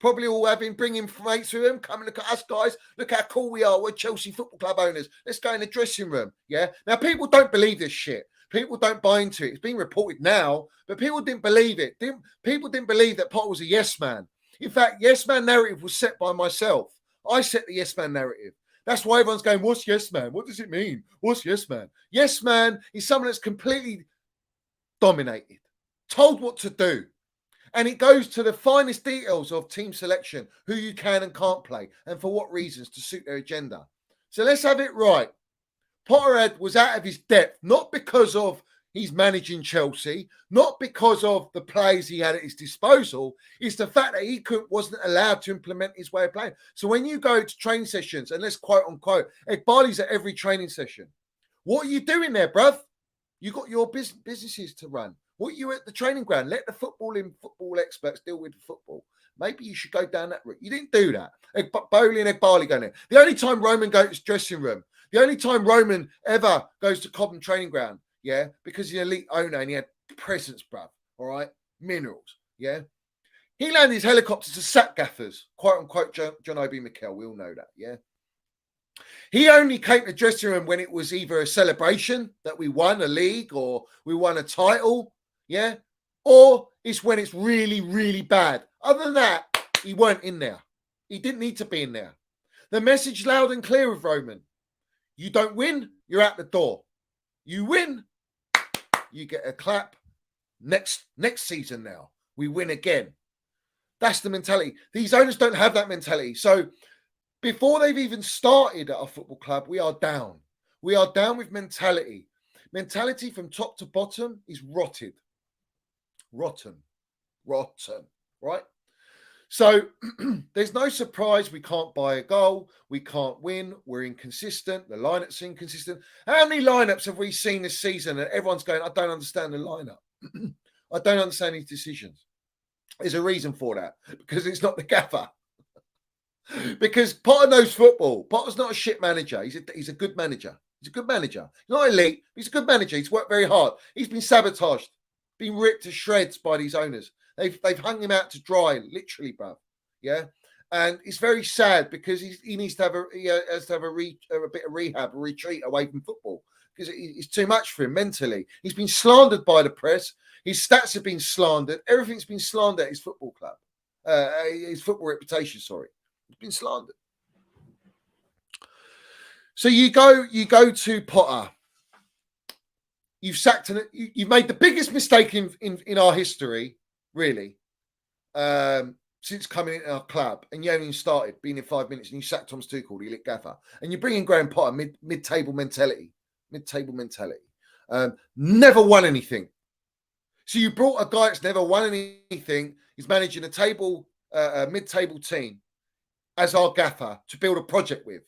S2: probably all bringing mates with them. Come and look at us, guys. Look how cool we are. We're Chelsea Football Club owners. Let's go in the dressing room. Yeah. Now, people don't believe this shit. People don't buy into it. It's being reported now, but people didn't believe it. People didn't believe that Potter was a yes man. In fact, yes man narrative was set by myself. I set the yes man narrative. That's why everyone's going, what's yes man? What does it mean? What's yes man? Yes man is someone that's completely dominated, told what to do. And it goes to the finest details of team selection, who you can and can't play, and for what reasons to suit their agenda. So let's have it right. Potterhead was out of his depth, not because of he's managing Chelsea, not because of the players he had at his disposal. It's the fact that he wasn't allowed to implement his way of playing. So when you go to training sessions, and let's quote unquote, Ekbali's at every training session. What are you doing there, bruv? You got your businesses to run. What are you at the training ground? Let the football experts deal with the football. Maybe you should go down that route. You didn't do that. Bowley and Ekbali going there. The only time Roman goes to his dressing room, the only time Roman ever goes to Cobham training ground, yeah, because he's an elite owner and he had presence, bruv, all right, minerals, yeah. He landed his helicopter to sack gaffers, quote unquote, John Obi Mikel. We all know that, yeah. He only came to the dressing room when it was either a celebration that we won a league or we won a title, yeah, or it's when it's really, really bad. Other than that, he weren't in there. He didn't need to be in there. The message loud and clear of Roman. You don't win, you're out the door. You win, you get a clap. Next season now, we win again. That's the mentality. These owners don't have that mentality. So before they've even started at our football club, we are down. We are down with mentality. Mentality from top to bottom is rotted. Rotten, right? So there's no surprise we can't buy a goal. We can't win. We're inconsistent. The lineup's inconsistent. How many lineups have we seen this season? And everyone's going, I don't understand the lineup. I don't understand these decisions. There's a reason for that. Because it's not the gaffer. Because Potter knows football. Potter's not a shit manager. He's a good manager. He's a good manager. He's not elite. He's a good manager. He's worked very hard. He's been sabotaged, been ripped to shreds by these owners. They've hung him out to dry, literally, bruv. Yeah, and it's very sad because he needs to have a bit of rehab, a retreat away from football because it's too much for him mentally. He's been slandered by the press. His stats have been slandered. Everything's been slandered at his football club, his football reputation. Sorry, it's been slandered. So you go to Potter. You've sacked him. You've made the biggest mistake in our history. Really, since coming into our club, and you haven't even started, being in 5 minutes, and you sacked Thomas Tuchel, the elite gaffer, and you bring in Graham Potter, mid-table mentality, never won anything. So you brought a guy that's never won anything. He's managing a mid-table team as our gaffer to build a project with.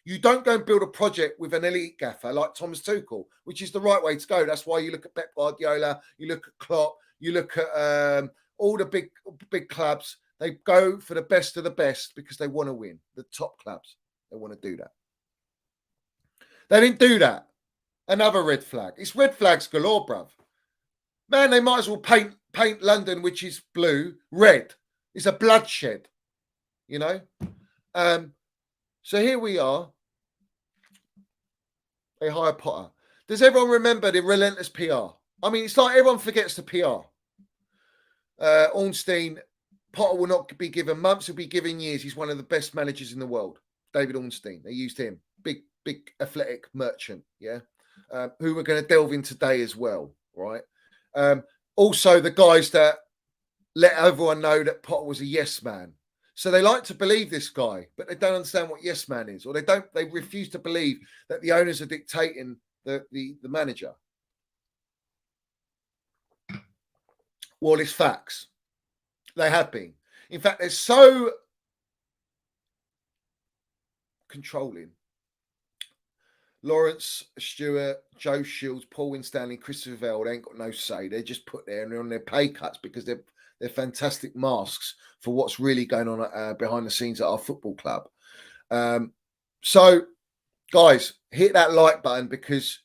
S2: You don't go and build a project with an elite gaffer like Thomas Tuchel, which is the right way to go. That's why you look at Pep Guardiola, you look at Klopp, you look at all the big clubs. They go for the best of the best because they want to win. The top clubs, they want to do that. They didn't do that. Another red flag. It's red flags galore, bruv. Man, they might as well paint London, which is blue, red. It's a bloodshed, you know. So here we are. They hire Potter. Does everyone remember the relentless PR? I mean, it's like everyone forgets the PR. Ornstein, Potter will not be given months, he'll be given years. He's one of the best managers in the world. David Ornstein. They used him. Big athletic merchant. Yeah. who we're going to delve in today as well, right? Also, the guys that let everyone know that Potter was a yes man. So they like to believe this guy, but they don't understand what yes man is, or they refuse to believe that the owners are dictating the manager. Well, it's facts. They have been. In fact, they're so controlling. Lawrence Stewart, Joe Shields, Paul Winstanley, Christopher Vell, they ain't got no say. They're just put there and they're on their pay cuts because they're fantastic masks for what's really going on behind the scenes at our football club. So, guys, hit that like button because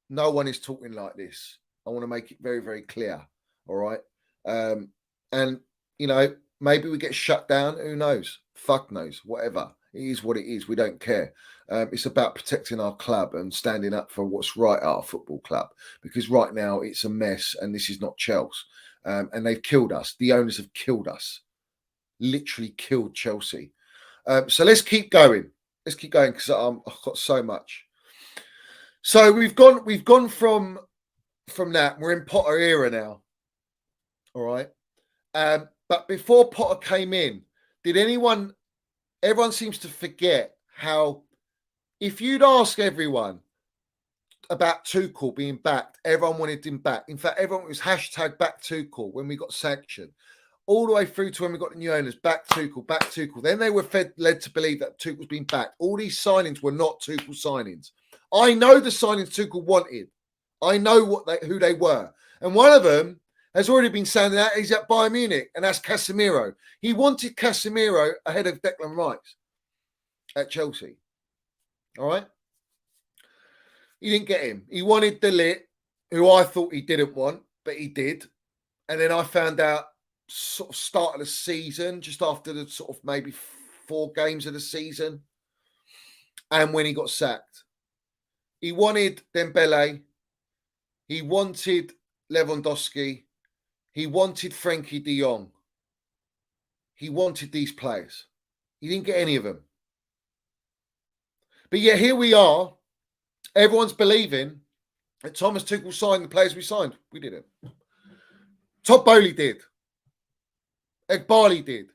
S2: no one is talking like this. I want to make it very, very clear. All right. And, you know, maybe we get shut down. Who knows? Fuck knows. Whatever. It is what it is. We don't care. It's about protecting our club and standing up for what's right at our football club. Because right now it's a mess and this is not Chels. And they've killed us. The owners have killed us. Literally killed Chelsea. So let's keep going. Let's keep going because I've got so much. So we've gone from that. We're in Potter era now. All right. But before Potter came in, everyone seems to forget how, if you'd ask everyone about Tuchel being backed, everyone wanted him back. In fact, everyone was hashtag back Tuchel when we got sanctioned. All the way through to when we got the new owners, back Tuchel, back Tuchel. Then they were led to believe that Tuchel's been backed. All these signings were not Tuchel signings. I know the signings Tuchel wanted. I know who they were. And one of them has already been sounded out. He's at Bayern Munich, and that's Casemiro. He wanted Casemiro ahead of Declan Rice at Chelsea. All right? He didn't get him. He wanted De Ligt, who I thought he didn't want, but he did. And then I found out sort of start of the season, just after the sort of maybe 4 games of the season, and when he got sacked. He wanted Dembele. He wanted Lewandowski. He wanted Frankie de Jong. He wanted these players. He didn't get any of them. But yet here we are. Everyone's believing that Thomas Tuchel signed the players we signed. We didn't. Todd Bowley did. Egbali did.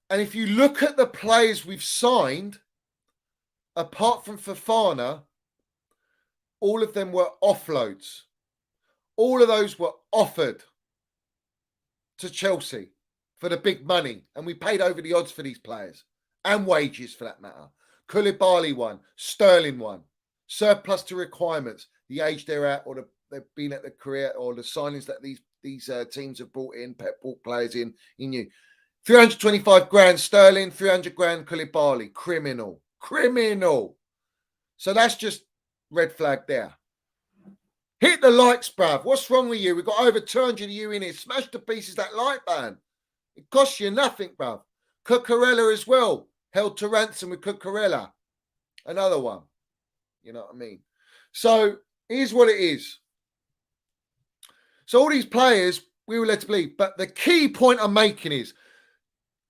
S2: And if you look at the players we've signed, apart from Fofana, all of them were offloads. All of those were offered to Chelsea for the big money. And we paid over the odds for these players. And wages, for that matter. Koulibaly won. Sterling won. Surplus to requirements. The age they're at, or they've been at the career, or the signings that these teams have brought in, Pep brought players in. He knew 325 grand Sterling, 300 grand Koulibaly. Criminal. So that's just red flag there. Hit the likes, bruv. What's wrong with you? We've got over 200 of you in here. Smash to pieces that like button. It costs you nothing, bruv. Cucurella as well. Held to ransom with Cucurella. Another one. You know what I mean? So here's what it is. So all these players, we were led to believe. But the key point I'm making is,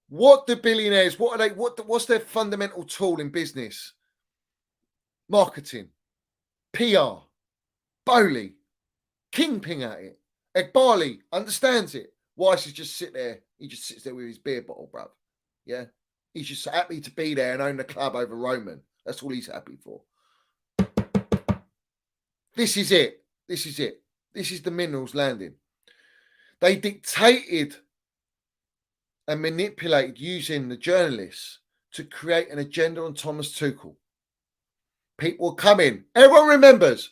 S2: what do billionaires, what are they, what's their fundamental tool in business? Marketing. PR. Bowley. Kingpin at it. Egbali understands it. Weiss is just sit there. He just sits there with his beer bottle, bruv. Yeah? He's just happy to be there and own the club over Roman. That's all he's happy for. This is it. This is the minerals landing. They dictated and manipulated using the journalists to create an agenda on Thomas Tuchel. People come in. Everyone remembers.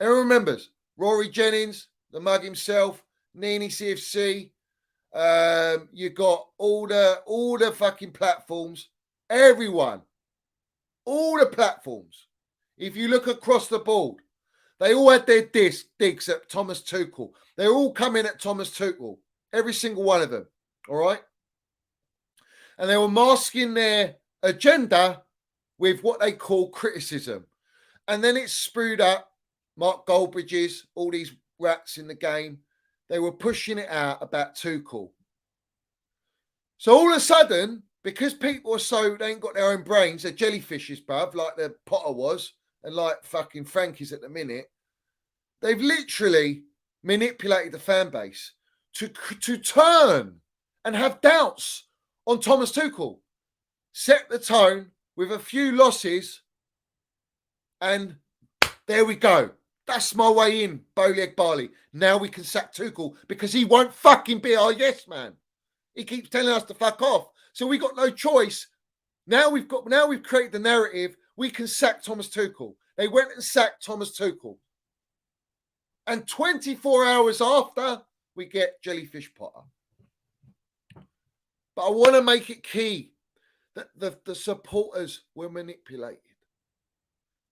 S2: Rory Jennings, the mug himself, Nini CFC. You got all the fucking platforms. Everyone. All the platforms. If you look across the board, they all had their digs at Thomas Tuchel. They're all coming at Thomas Tuchel. Every single one of them. All right? And they were masking their agenda with what they call criticism. And then it sprued up. Mark Goldbridges, all these rats in the game. They were pushing it out about Tuchel. So all of a sudden, because people are they ain't got their own brains, they're jellyfishes, bruv, like the Potter was, and like fucking Frankie's at the minute. They've literally manipulated the fan base to turn and have doubts on Thomas Tuchel. Set the tone with a few losses, and there we go. That's my way in, Bowleg Barley. Now we can sack Tuchel because he won't fucking be our yes man. He keeps telling us to fuck off. So we got no choice. Now we've created the narrative. We can sack Thomas Tuchel. They went and sacked Thomas Tuchel. And 24 hours after, we get Jellyfish Potter. But I want to make it key that the supporters were manipulated.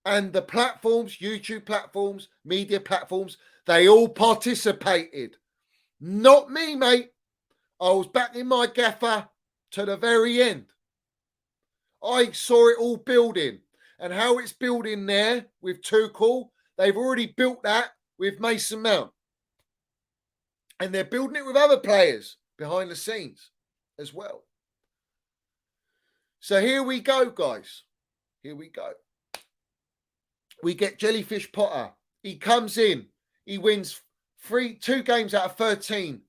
S2: And the platforms, YouTube platforms, media platforms, they all participated. Not me, mate. I was backing my gaffer to the very end. I saw it all building. And how it's building there with Tuchel, they've already built that with Mason Mount. And they're building it with other players behind the scenes as well. So here we go, guys. Here we go. We get Jellyfish Potter. He comes in. He wins 2 games out of 13.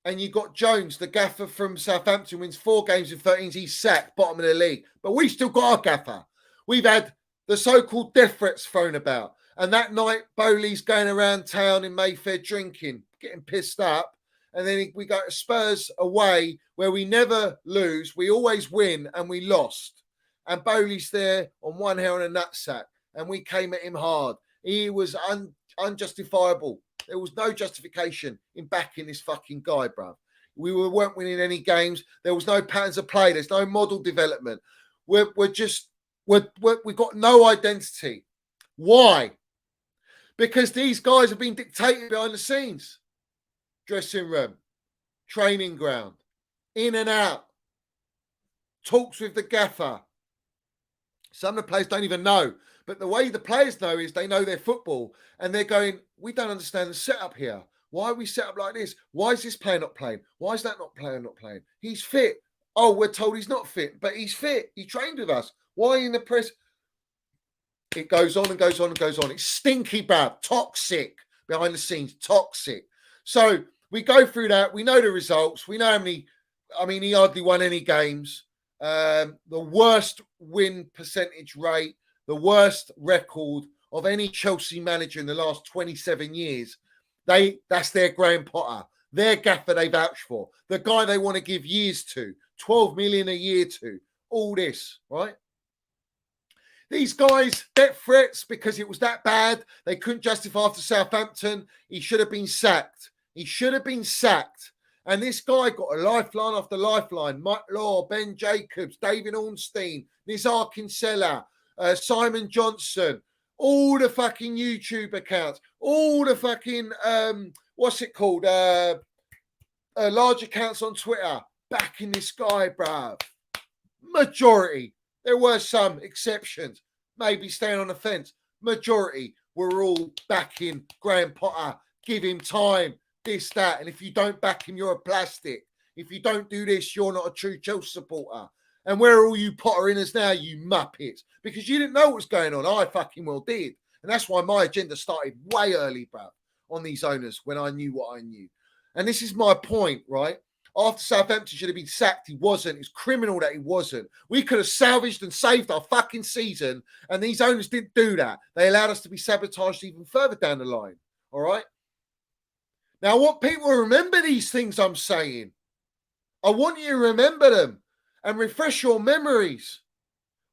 S2: And you got Jones, the gaffer from Southampton, wins 4 games in 13. He's sacked, bottom of the league. But we've still got our gaffer. We've had the so-called death threats thrown about. And that night, Bowley's going around town in Mayfair drinking, getting pissed up. And then we go to Spurs away, where we never lose. We always win, and we lost. And Bowley's there on one hair and a nutsack. And we came at him hard. He was unjustifiable. There was no justification in backing this fucking guy, bruv. We weren't winning any games. There was no patterns of play. There's no model development. We've got no identity. Why? Because these guys have been dictated behind the scenes. Dressing room, training ground, in and out, talks with the gaffer. Some of the players don't even know. But the way the players know is they know their football, and they're going, we don't understand the setup here. Why are we set up like this? Why is this player not playing? Why is that not playing? He's fit. Oh, we're told he's not fit, but he's fit. He trained with us. Why in the press? It goes on and goes on and goes on. It's stinky, bruv. Toxic behind the scenes. Toxic. So we go through that. We know the results. We know how many. I mean, he hardly won any games. The worst win percentage rate. The worst record of any Chelsea manager in the last 27 years. That's their Graham Potter. Their gaffer they vouch for. The guy they want to give years to. 12 million a year to. All this, right? These guys, death threats because it was that bad. They couldn't justify after Southampton. He should have been sacked. He should have been sacked. And this guy got a lifeline after lifeline. Mike Law, Ben Jacobs, David Ornstein, Nizar Kinsella, Simon Johnson, all the fucking YouTube accounts, all the fucking, what's it called? Large accounts on Twitter, backing this guy, bruv. Majority. There were some exceptions, maybe staying on the fence. Majority were all backing Graham Potter. Give him time, this, that. And if you don't back him, you're a plastic. If you don't do this, you're not a true Chelsea supporter. And where are all you Potterinners now, you muppets? Because you didn't know what was going on. I fucking well did. And that's why my agenda started way early, bruv, on these owners when I knew what I knew. And this is my point, right? After Southampton should have been sacked, he wasn't. It's criminal that he wasn't. We could have salvaged and saved our fucking season, and these owners didn't do that. They allowed us to be sabotaged even further down the line, all right? Now, I want people to remember these things I'm saying. I want you to remember them and refresh your memories.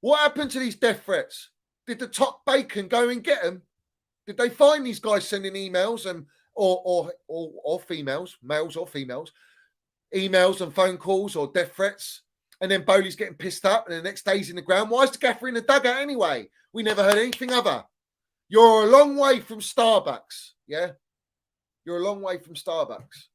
S2: What happened to these death threats? Did the top bacon go and get them? Did they find these guys sending emails and or females, males or females, emails and phone calls or death threats? And then Bowley's getting pissed up and the next day he's in the ground. Why is the gaffer in the dugout anyway? We never heard anything other. You're a long way from Starbucks, yeah? You're a long way from Starbucks.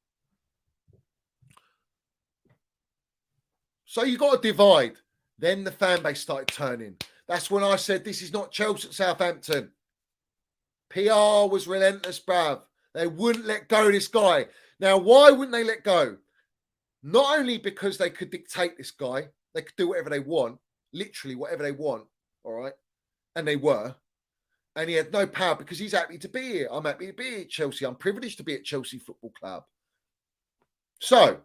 S2: So you got to divide. Then the fan base started turning. That's when I said, this is not Chelsea at Southampton. PR was relentless, bruv. They wouldn't let go of this guy. Now, why wouldn't they let go? Not only because they could dictate this guy, they could do whatever they want, literally whatever they want, all right? And they were. And he had no power because he's happy to be here. I'm happy to be at Chelsea. I'm privileged to be at Chelsea Football Club. So,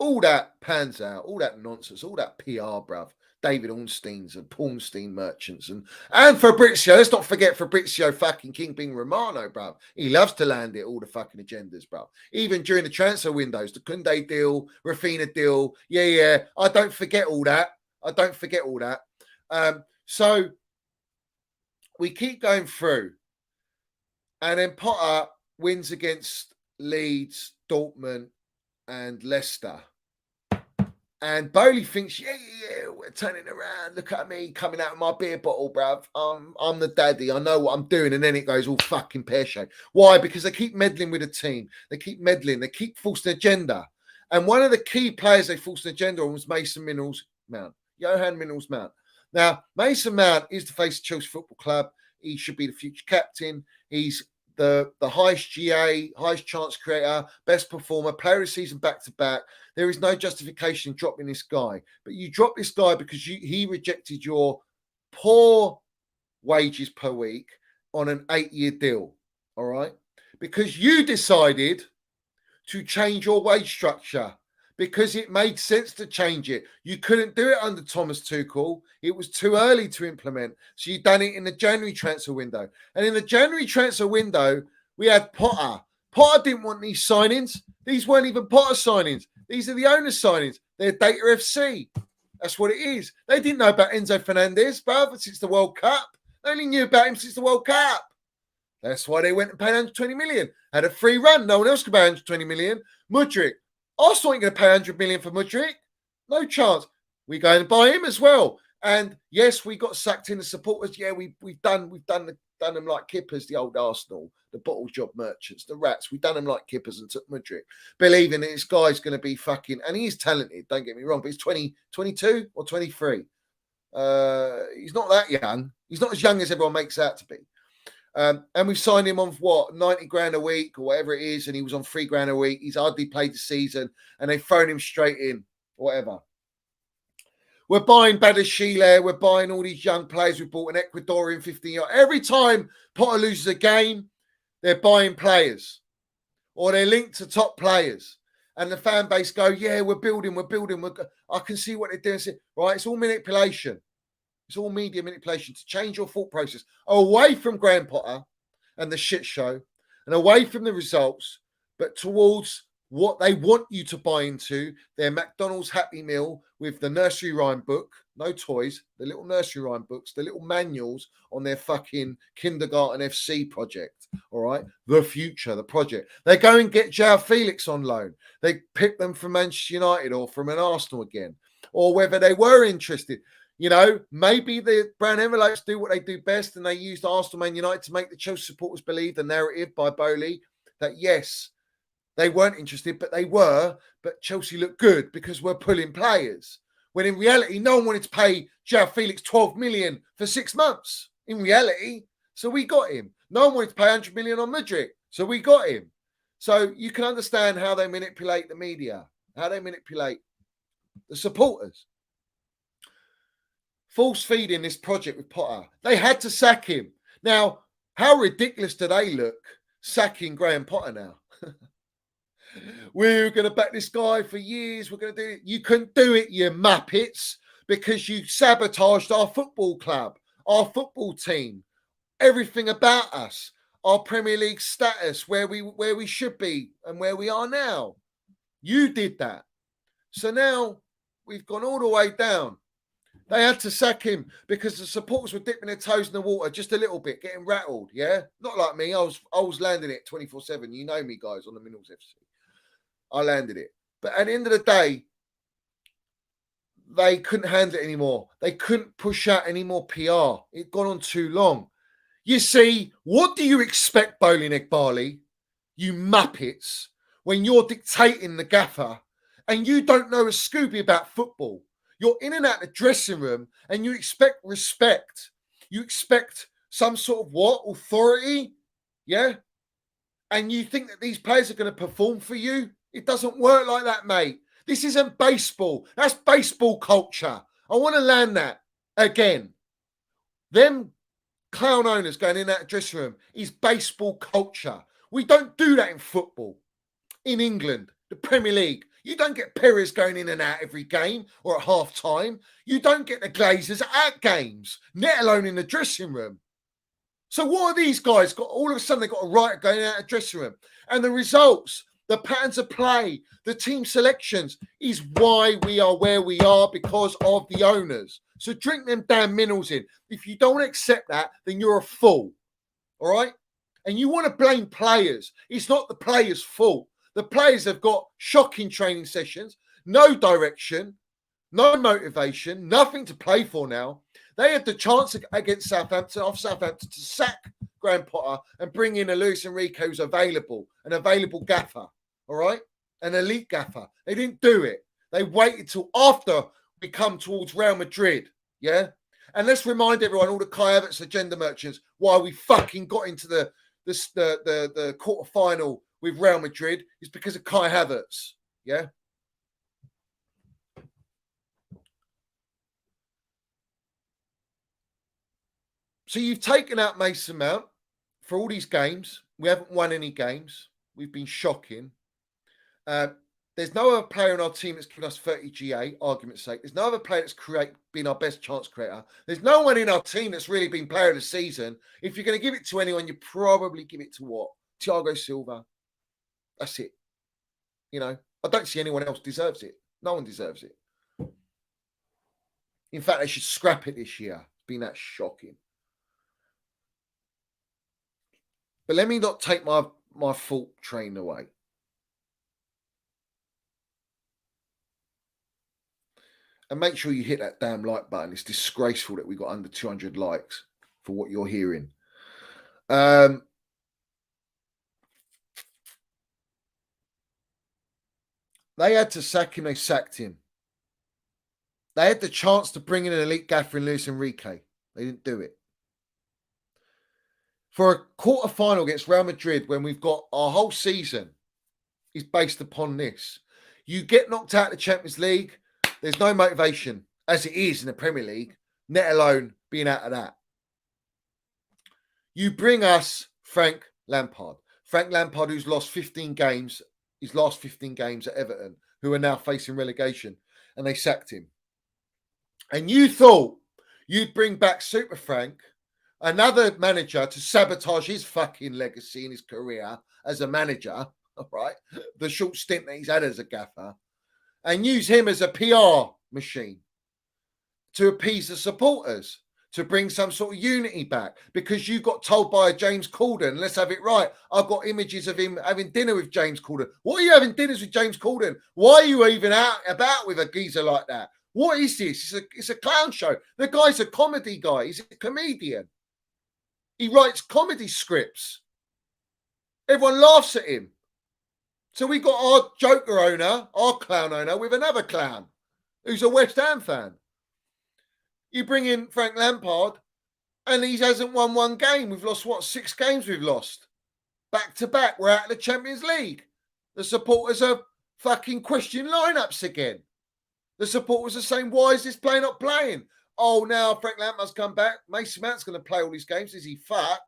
S2: all that pans out, all that nonsense, all that PR, bruv. David Ornsteins and Pawnstein merchants and Fabrizio. Let's not forget Fabrizio fucking Kingpin Romano, bruv. He loves to land it, all the fucking agendas, bruv. Even during the transfer windows, the Koundé deal, Rafinha deal. Yeah. I don't forget all that. So we keep going through. And then Potter wins against Leeds, Dortmund, and Leicester. And Bowley thinks, yeah, we're turning around. Look at me coming out of my beer bottle, bruv. I'm the daddy. I know what I'm doing. And then it goes all fucking pear-shaped. Why? Because they keep meddling with the team. They keep meddling. They keep forcing agenda. And one of the key players they forced an agenda on was Mason Mount. Johan Minerals Mount. Now, Mason Mount is the face of Chelsea Football Club. He should be the future captain. He's the highest GA, highest chance creator, best performer, player of the season back-to-back. There is no justification in dropping this guy. But you drop this guy because he rejected your poor wages per week on an 8-year deal, all right? Because you decided to change your wage structure because it made sense to change it. You couldn't do it under Thomas Tuchel. It was too early to implement. So you've done it in the January transfer window. And in the January transfer window, we had Potter. Potter didn't want these signings. These weren't even Potter signings. These are the owner's signings. They're Data FC. That's what it is. They didn't know about Enzo Fernandez, bruv, since the World Cup. They only knew about him since the World Cup. That's why they went and paid 120 million. Had a free run. No one else could pay 120 million. Mudryk. Arsenal ain't going to pay 100 million for Mudryk. No chance. We're going to buy him as well. And yes, we got sucked in the supporters. Yeah, we've done them like kippers, the old Arsenal, the bottle job merchants, the rats. We've done them like kippers and took Mudryk, believing that this guy's going to be fucking, and he's talented, don't get me wrong, but he's 22 or 23. He's not that young. He's not as young as everyone makes out to be. And we've signed him on for 90 grand a week or whatever it is, and he was on 3 grand a week. He's hardly played the season, and they've thrown him straight in, whatever. We're buying Badashile. We're buying all these young players. We bought an Ecuadorian 15-year-old. Every time Potter loses a game, they're buying players, or they're linked to top players. And the fan base go, yeah, we're building. I can see what they're doing. Right, it's all manipulation. It's all media manipulation to change your thought process away from Graham Potter and the shit show and away from the results, but towards what they want you to buy into, their McDonald's Happy Meal with the nursery rhyme book, no toys, the little nursery rhyme books, the little manuals on their fucking kindergarten FC project, all right? The future, the project. They go and get João Felix on loan. They pick them from Manchester United or from an Arsenal again, or whether they were interested. You know, maybe the brown envelopes do what they do best and they used Arsenal, Man United to make the Chelsea supporters believe the narrative by Bowley that, yes, they weren't interested, but they were. But Chelsea looked good because we're pulling players. When in reality, no one wanted to pay João Felix 12 million for 6 months. In reality, so we got him. No one wanted to pay 100 million on Mudryk, so we got him. So you can understand how they manipulate the media, how they manipulate the supporters. False feeding this project with Potter. They had to sack him. Now, how ridiculous do they look sacking Graham Potter now? We're going to back this guy for years. We're going to do it. You couldn't do it, you muppets, because you sabotaged our football club, our football team, everything about us, our Premier League status, where we should be and where we are now. You did that. So now we've gone all the way down. They had to sack him because the supporters were dipping their toes in the water just a little bit, getting rattled, yeah? Not like me. I was landing it 24/7. You know me, guys, on the Minerals FC. I landed it. But at the end of the day, they couldn't handle it anymore. They couldn't push out any more PR. It'd gone on too long. You see, what do you expect, Bowling Egg Barley, you muppets, when you're dictating the gaffer and you don't know a Scooby about football? You're in and out the dressing room and you expect respect. You expect some sort of what? Authority? Yeah? And you think that these players are going to perform for you? It doesn't work like that, mate. This isn't baseball. That's baseball culture. I want to land that again. Them clown owners going in that dressing room is baseball culture. We don't do that in football. In England, the Premier League, you don't get Perez going in and out every game or at half time. You don't get the Glazers at games, let alone in the dressing room. So what are these guys got? All of a sudden, they've got a right of going out of the dressing room. And the results, the patterns of play, the team selections is why we are where we are, because of the owners. So drink them damn minerals in. If you don't accept that, then you're a fool. All right? And you want to blame players. It's not the players' fault. The players have got shocking training sessions, no direction, no motivation, nothing to play for now. They had the chance against Southampton, to sack Graham Potter and bring in a Luis Enrique who's available, an available gaffer, all right? An elite gaffer. They didn't do it. They waited till after we come towards Real Madrid, yeah? And let's remind everyone, all the Kai Havertz agenda merchants, why we fucking got into the quarter-final with Real Madrid is because of Kai Havertz, yeah? So you've taken out Mason Mount for all these games. We haven't won any games. We've been shocking. There's no other player on our team that's given us 30 GA, argument's sake. There's no other player that's been our best chance creator. There's no one in our team that's really been player of the season. If you're going to give it to anyone, you probably give it to what? Thiago Silva. That's it. You know, I don't see anyone else deserves it. No one deserves it. In fact, they should scrap it this year. It's been that shocking. But let me not take my fault train away. And make sure you hit that damn like button. It's disgraceful that we got under 200 likes for what you're hearing. They had to sack him. They sacked him. They had the chance to bring in an elite gaffer in Luis Enrique. They didn't do it. For a quarter-final against Real Madrid, when we've got our whole season is based upon this. You get knocked out of the Champions League, there's no motivation, as it is in the Premier League, let alone being out of that. You bring us Frank Lampard. Frank Lampard, who's lost 15 games, his last 15 games at Everton, who are now facing relegation, and they sacked him. And you thought you'd bring back Super Frank, another manager, to sabotage his fucking legacy in his career as a manager, right? The short stint that he's had as a gaffer, and use him as a PR machine to appease the supporters, to bring some sort of unity back, because you got told by James Corden, let's have it right. I've got images of him having dinner with James Corden. What are you having dinners with James Corden? Why are you even out about with a geezer like that? What is this? It's a clown show. The guy's a comedy guy. He's a comedian. He writes comedy scripts. Everyone laughs at him. So we got our Joker owner, our clown owner, with another clown who's a West Ham fan. You bring in Frank Lampard, and he hasn't won one game. We've lost, 6 games we've lost. Back to back, we're out of the Champions League. The supporters are fucking questioning lineups again. The supporters are saying, why is this player not playing? Oh, now Frank Lampard's come back. Mason Mount's going to play all these games. Is he fuck?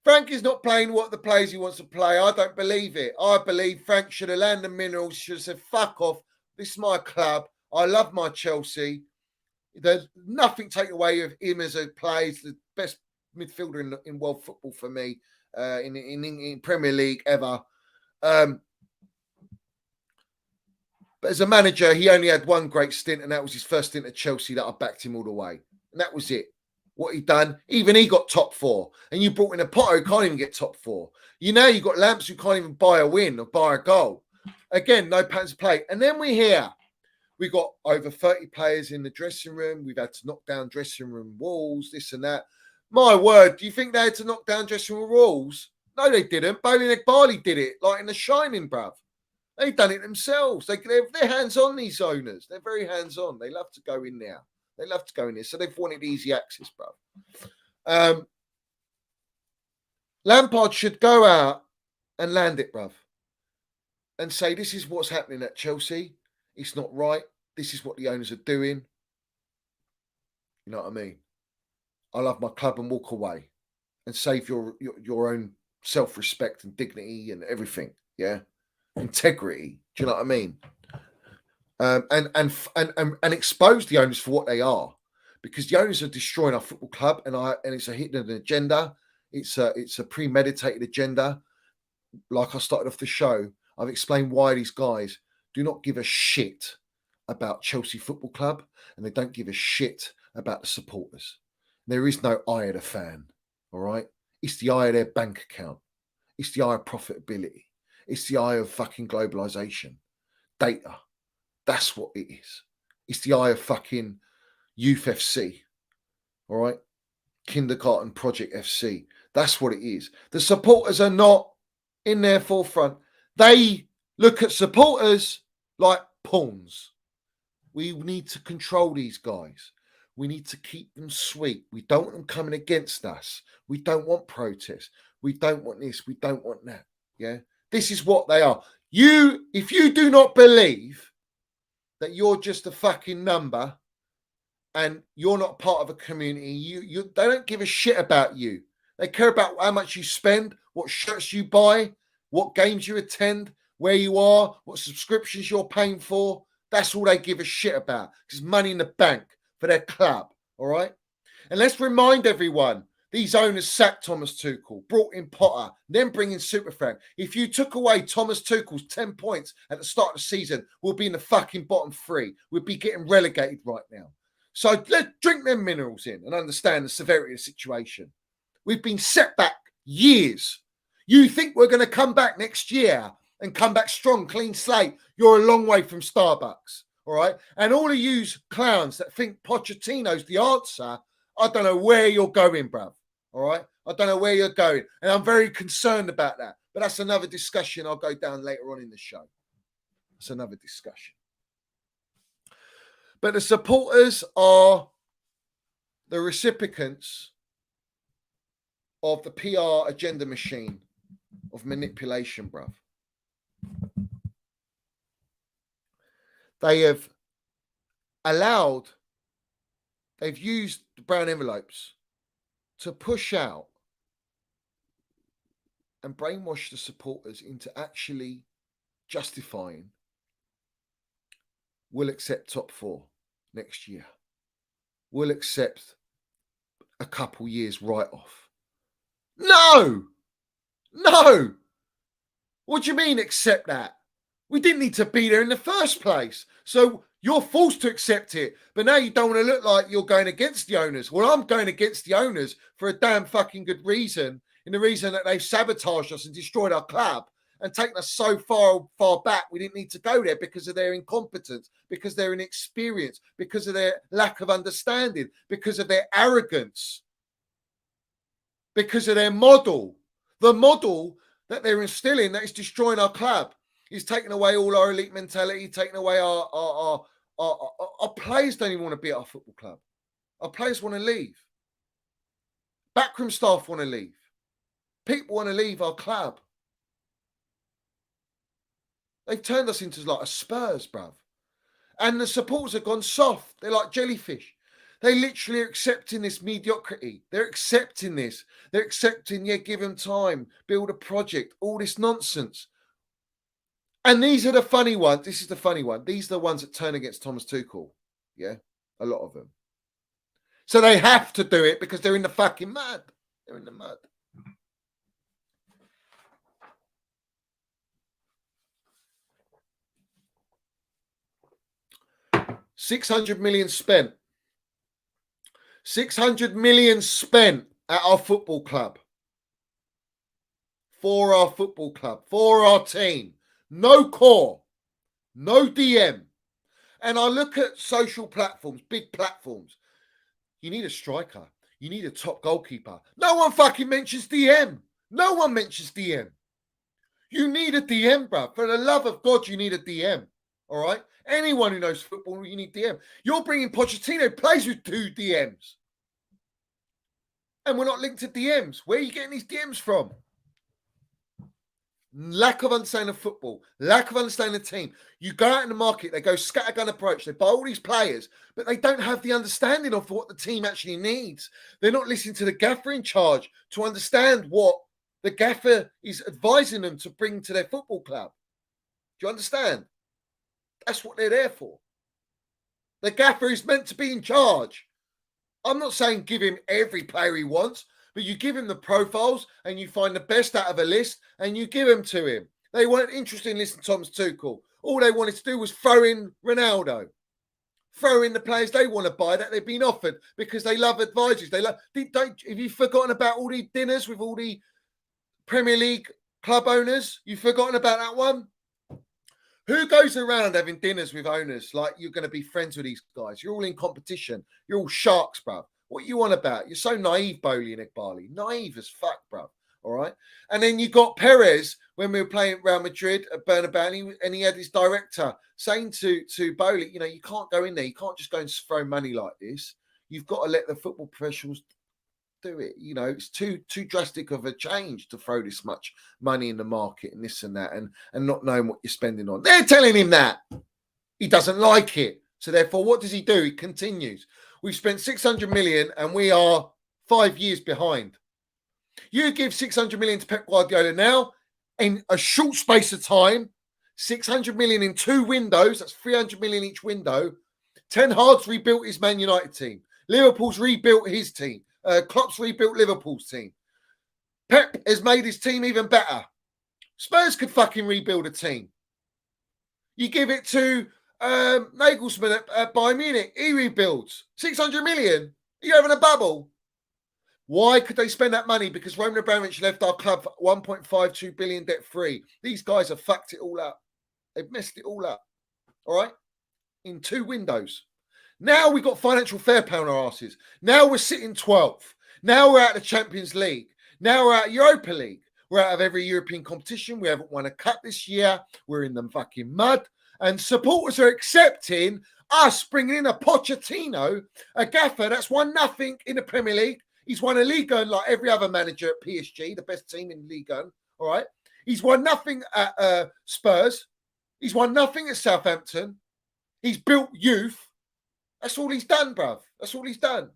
S2: Frank is not playing what the players he wants to play. I don't believe it. I believe Frank should have landed the minerals, should have said, fuck off. This is my club. I love my Chelsea. There's nothing taken away of him as a player. He's the best midfielder in world football for me, in Premier League ever. But as a manager, he only had one great stint, and that was his first stint at Chelsea that I backed him all the way. And that was it. What he done, even he got top 4. And you brought in a Potter who can't even get top 4. You know, you've got Lamps who can't even buy a win or buy a goal. Again, no patterns of play. And then we hear we've got over 30 players in the dressing room. We've had to knock down dressing room walls, this and that. My word, do you think they had to knock down dressing room walls? No, they didn't. Bailey Barley did it, like in The Shining, bruv. They've done it themselves. They're hands-on, these owners. They're very hands-on. They love to go in there. They love to go in there. So they've wanted easy access, bruv. Lampard should go out and land it, bruv. And say, this is what's happening at Chelsea. It's not right. This is what the owners are doing. You know what I mean? I love my club and walk away and save your own self-respect and dignity and everything. Yeah. Integrity. Do you know what I mean? And expose the owners for what they are, because the owners are destroying our football club, and it's a hidden agenda. It's a premeditated agenda. Like I started off the show, I've explained why these guys do not give a shit about Chelsea Football Club, and they don't give a shit about the supporters. There is no eye of the fan. All right, it's the eye of their bank account. It's the eye of profitability. It's the eye of fucking globalization, data. That's what it is. It's the eye of fucking Youth FC. All right. Kindergarten Project FC. That's what it is. The supporters are not in their forefront. They look at supporters like pawns. We need to control these guys. We need to keep them sweet. We don't want them coming against us. We don't want protests. We don't want this. We don't want that. Yeah. This is what they are. If you do not believe that you're just a fucking number and you're not part of a community, they don't give a shit about you. They care about how much you spend, what shirts you buy, what games you attend, where you are, what subscriptions you're paying for. That's all they give a shit about. It's money in the bank for their club. All right. And let's remind everyone, these owners sacked Thomas Tuchel, brought in Potter, then bring in Superfan. If you took away Thomas Tuchel's 10 points at the start of the season, we'll be in the fucking bottom three. We'd be getting relegated right now. So let's drink them minerals in and understand the severity of the situation. We've been set back years. You think we're going to come back next year and come back strong, clean slate? You're a long way from Starbucks, all right? And all of you clowns that think Pochettino's the answer, I don't know where you're going, bruv. All right. I don't know where you're going. And I'm very concerned about that. But that's another discussion I'll go down later on in the show. That's another discussion. But the supporters are the recipients of the PR agenda machine of manipulation, bruv. They have they've used the brown envelopes to push out and brainwash the supporters into actually justifying we'll accept top four next year. We'll accept a couple years write-off. No! What do you mean accept that? We didn't need to be there in the first place. So you're forced to accept it. But now you don't want to look like you're going against the owners. Well, I'm going against the owners for a damn fucking good reason. And the reason that they've sabotaged us and destroyed our club and taken us so far back, we didn't need to go there because of their incompetence, because their inexperience, because of their lack of understanding, because of their arrogance, because of their model. The model that they're instilling that is destroying our club is taking away all our elite mentality, taking away our players don't even want to be at our football club. Our players want to leave. Backroom staff want to leave. People want to leave our club. They've turned us into like a Spurs, bruv. And the supporters have gone soft. They're like jellyfish. They literally are accepting this mediocrity. They're accepting this. They're accepting, yeah, give them time, build a project, all this nonsense. And these are the funny ones. This is the funny one. These are the ones that turn against Thomas Tuchel. Yeah, a lot of them. So they have to do it because they're in the fucking mud. They're in the mud. $600 million spent. 600 million spent at our football club. For our football club. For our team. No core. No DM. And I look at social platforms, big platforms. You need a striker. You need a top goalkeeper. No one fucking mentions DM. No one mentions DM. You need a DM, bruv. For the love of God, you need a DM. All right? Anyone who knows football, you need DM. You're bringing Pochettino, plays with 2 DMs. And we're not linked to DMs. Where are you getting these DMs from? lack of understanding of football, lack of understanding of the team. You go out in the market, they go scattergun approach, they buy all these players, but they don't have the understanding of what the team actually needs. They're not listening to the gaffer in charge to understand what the gaffer is advising them to bring to their football club. Do you understand? That's what they're there for. The gaffer is meant to be in charge. I'm not saying give him every player he wants, but you give him the profiles and you find the best out of a list and you give them to him. They weren't interested in listening to Thomas Tuchel. All they wanted to do was throw in Ronaldo, throw in the players they want to buy that they've been offered because they love advisors. Have you forgotten about all the dinners with all the Premier League club owners? You've forgotten about that one? Who goes around having dinners with owners like you're going to be friends with these guys? You're all in competition. You're all sharks, bruv. What you on about? You're so naive, Bowley and Iqbali. Naive as fuck, bruv. All right? And then you got Perez when we were playing at Real Madrid at Bernabeu, and he had his director saying to Bowley, you know, you can't go in there. You can't just go and throw money like this. You've got to let the football professionals do it. You know, it's too drastic of a change to throw this much money in the market and this and that and not knowing what you're spending on. They're telling him that. He doesn't like it. So therefore, what does he do? He continues. We've spent 600 million and we are 5 years behind. You give 600 million to Pep Guardiola now in a short space of time, 600 million in 2 windows, that's 300 million each window. Ten Hag's rebuilt his Man United team. Liverpool's rebuilt his team. Klopp's rebuilt Liverpool's team. Pep has made his team even better. Spurs could fucking rebuild a team. You give it to Nagelsmann at Bayern Munich. He rebuilds. 600 million. Are you having a bubble? Why could they spend that money? Because Roman Abramovich left our club 1.52 billion debt free. These guys have fucked it all up. They've messed it all up. All right? In 2 windows. Now we've got financial fair play on our asses. Now we're sitting 12th. Now we're out of the Champions League. Now we're out of Europa League. We're out of every European competition. We haven't won a cup this year. We're in the fucking mud. And supporters are accepting us bringing in a Pochettino, a gaffer that's won nothing in the Premier League. He's won a Ligue 1 like every other manager at PSG, the best team in Ligue 1. All right. He's won nothing at Spurs. He's won nothing at Southampton. He's built youth. That's all he's done, bruv. That's all he's done.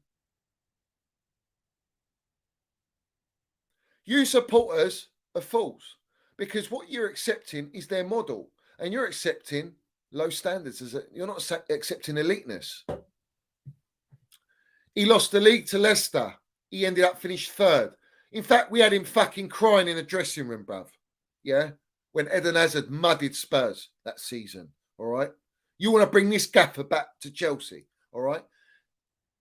S2: You supporters are fools because what you're accepting is their model and you're accepting low standards. You're not accepting eliteness. He lost the league to Leicester. He ended up finished 3rd. In fact, we had him fucking crying in the dressing room, bruv. Yeah? When Eden Hazard muddied Spurs that season. All right? You want to bring this gaffer back to Chelsea. All right.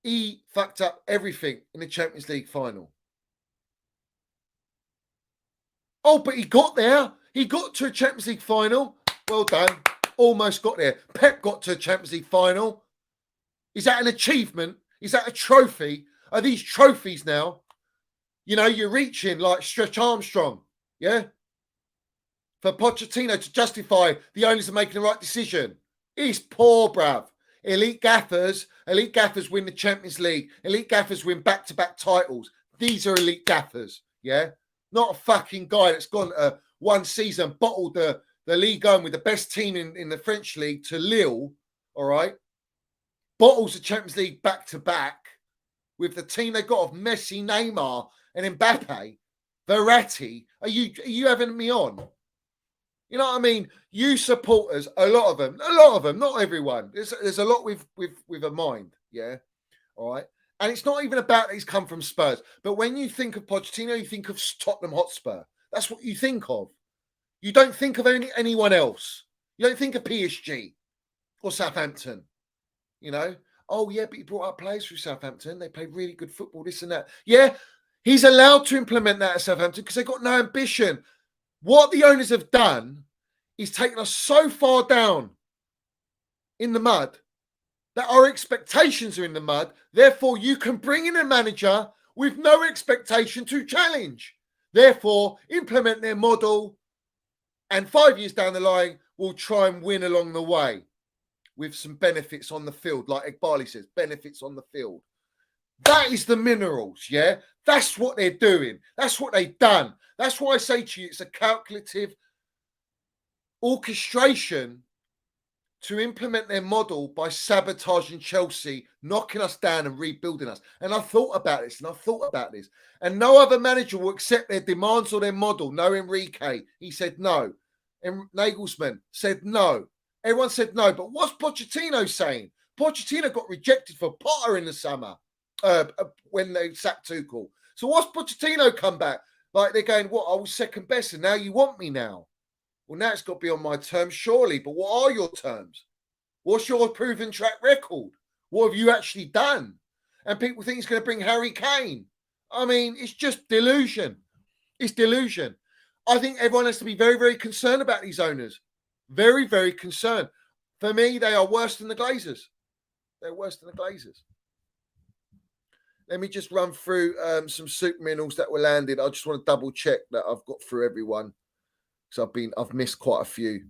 S2: He fucked up everything in the Champions League final. Oh, but he got there. He got to a Champions League final. Well done. Almost got there. Pep got to a Champions League final. Is that an achievement? Is that a trophy? Are these trophies now? You know, you're reaching like Stretch Armstrong. Yeah. For Pochettino to justify the owners are making the right decision. He's poor, bruv. Elite gaffers win the Champions League. Elite gaffers win back-to-back titles. These are elite gaffers, yeah? Not a fucking guy that's gone one season, bottled the Ligue 1 with the best team in the French league to Lille, all right? Bottles the Champions League back-to-back with the team they got of Messi, Neymar, and Mbappe, Verratti. Are you having me on? You know what I mean? You supporters, a lot of them, not everyone. There's a lot with a mind, yeah? All right? And it's not even about that he's come from Spurs. But when you think of Pochettino, you think of Tottenham Hotspur. That's what you think of. You don't think of anyone else. You don't think of PSG or Southampton, you know? Oh, yeah, but he brought up players through Southampton. They played really good football, this and that. Yeah, he's allowed to implement that at Southampton because they've got no ambition. What the owners have done is taken us so far down in the mud that our expectations are in the mud. Therefore, you can bring in a manager with no expectation to challenge. Therefore, implement their model and 5 years down the line, we'll try and win along the way with some benefits on the field. Like Iqbali says, benefits on the field. That is the minerals, yeah? That's what they're doing. That's what they've done. That's why I say to you, it's a calculative orchestration to implement their model by sabotaging Chelsea, knocking us down and rebuilding us. And I thought about this, and no other manager will accept their demands or their model. No Enrique, he said no. And Nagelsmann said no. Everyone said no. But what's Pochettino saying? Pochettino got rejected for Potter in the summer when they sacked Tuchel. So what's Pochettino come back? Like they're going, what? I was second best and now you want me now? Well, now it's got to be on my terms, surely. But what are your terms? What's your proven track record? What have you actually done? And people think he's going to bring Harry Kane. I mean, it's just delusion. It's delusion. I think everyone has to be very, very concerned about these owners. Very, very concerned. For me, they are worse than the Glazers. They're worse than the Glazers. Let me just run through some super minerals that were landed. I just want to double check that I've got through everyone. So I've missed quite a few.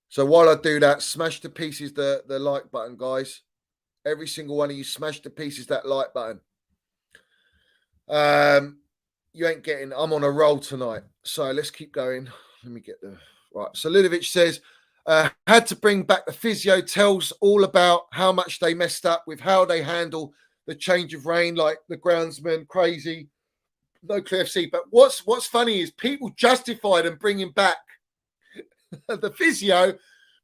S2: So while I do that, smash to pieces the like button, guys. Every single one of you, smash to pieces that like button. You ain't getting. I'm on a roll tonight. So let's keep going. Let me get the right. So Ludovic says, had to bring back the physio. Tells all about how much they messed up with how they handle the change of rain, like the groundsman, crazy. No clear FC. But what's funny is people justified them bringing back the physio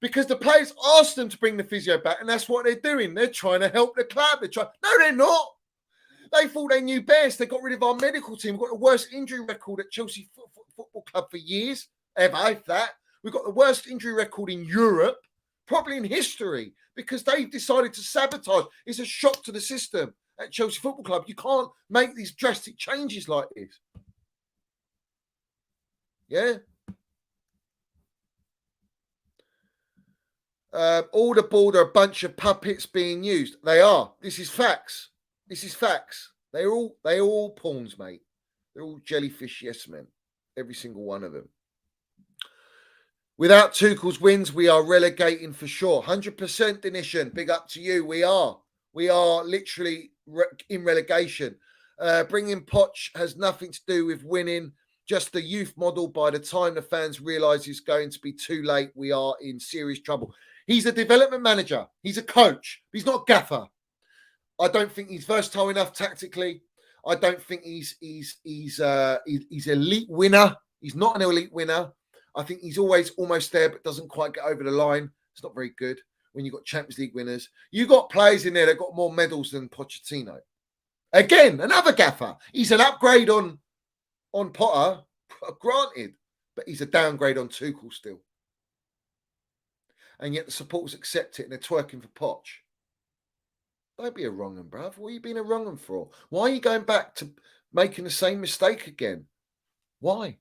S2: because the players asked them to bring the physio back, and that's what they're doing. They're trying to help the club. No, they're not. They thought they knew best. They got rid of our medical team. We've got the worst injury record at Chelsea Football Club for years, ever, if that. We've got the worst injury record in Europe, probably in history, because they've decided to sabotage. It's a shock to the system at Chelsea Football Club. You can't make these drastic changes like this. Yeah? All the board are a bunch of puppets being used. They are. This is facts. They're all pawns, mate. They're all jellyfish yes men. Every single one of them. Without Tuchel's wins, we are relegating for sure. 100% Denishan. Big up to you. We are literally in relegation. Bringing Poch has nothing to do with winning. Just the youth model. By the time the fans realise it's going to be too late, we are in serious trouble. He's a development manager. He's a coach. He's not gaffer. I don't think he's versatile enough tactically. I don't think he's elite winner. He's not an elite winner. I think he's always almost there, but doesn't quite get over the line. It's not very good when you've got Champions League winners. You've got players in there that got more medals than Pochettino. Again, another gaffer. He's an upgrade on Potter, granted, but he's a downgrade on Tuchel still. And yet the supporters accept it and they're twerking for Poch. Don't be a wrong one, bruv. What are you being a wrong one for? Why are you going back to making the same mistake again? Why?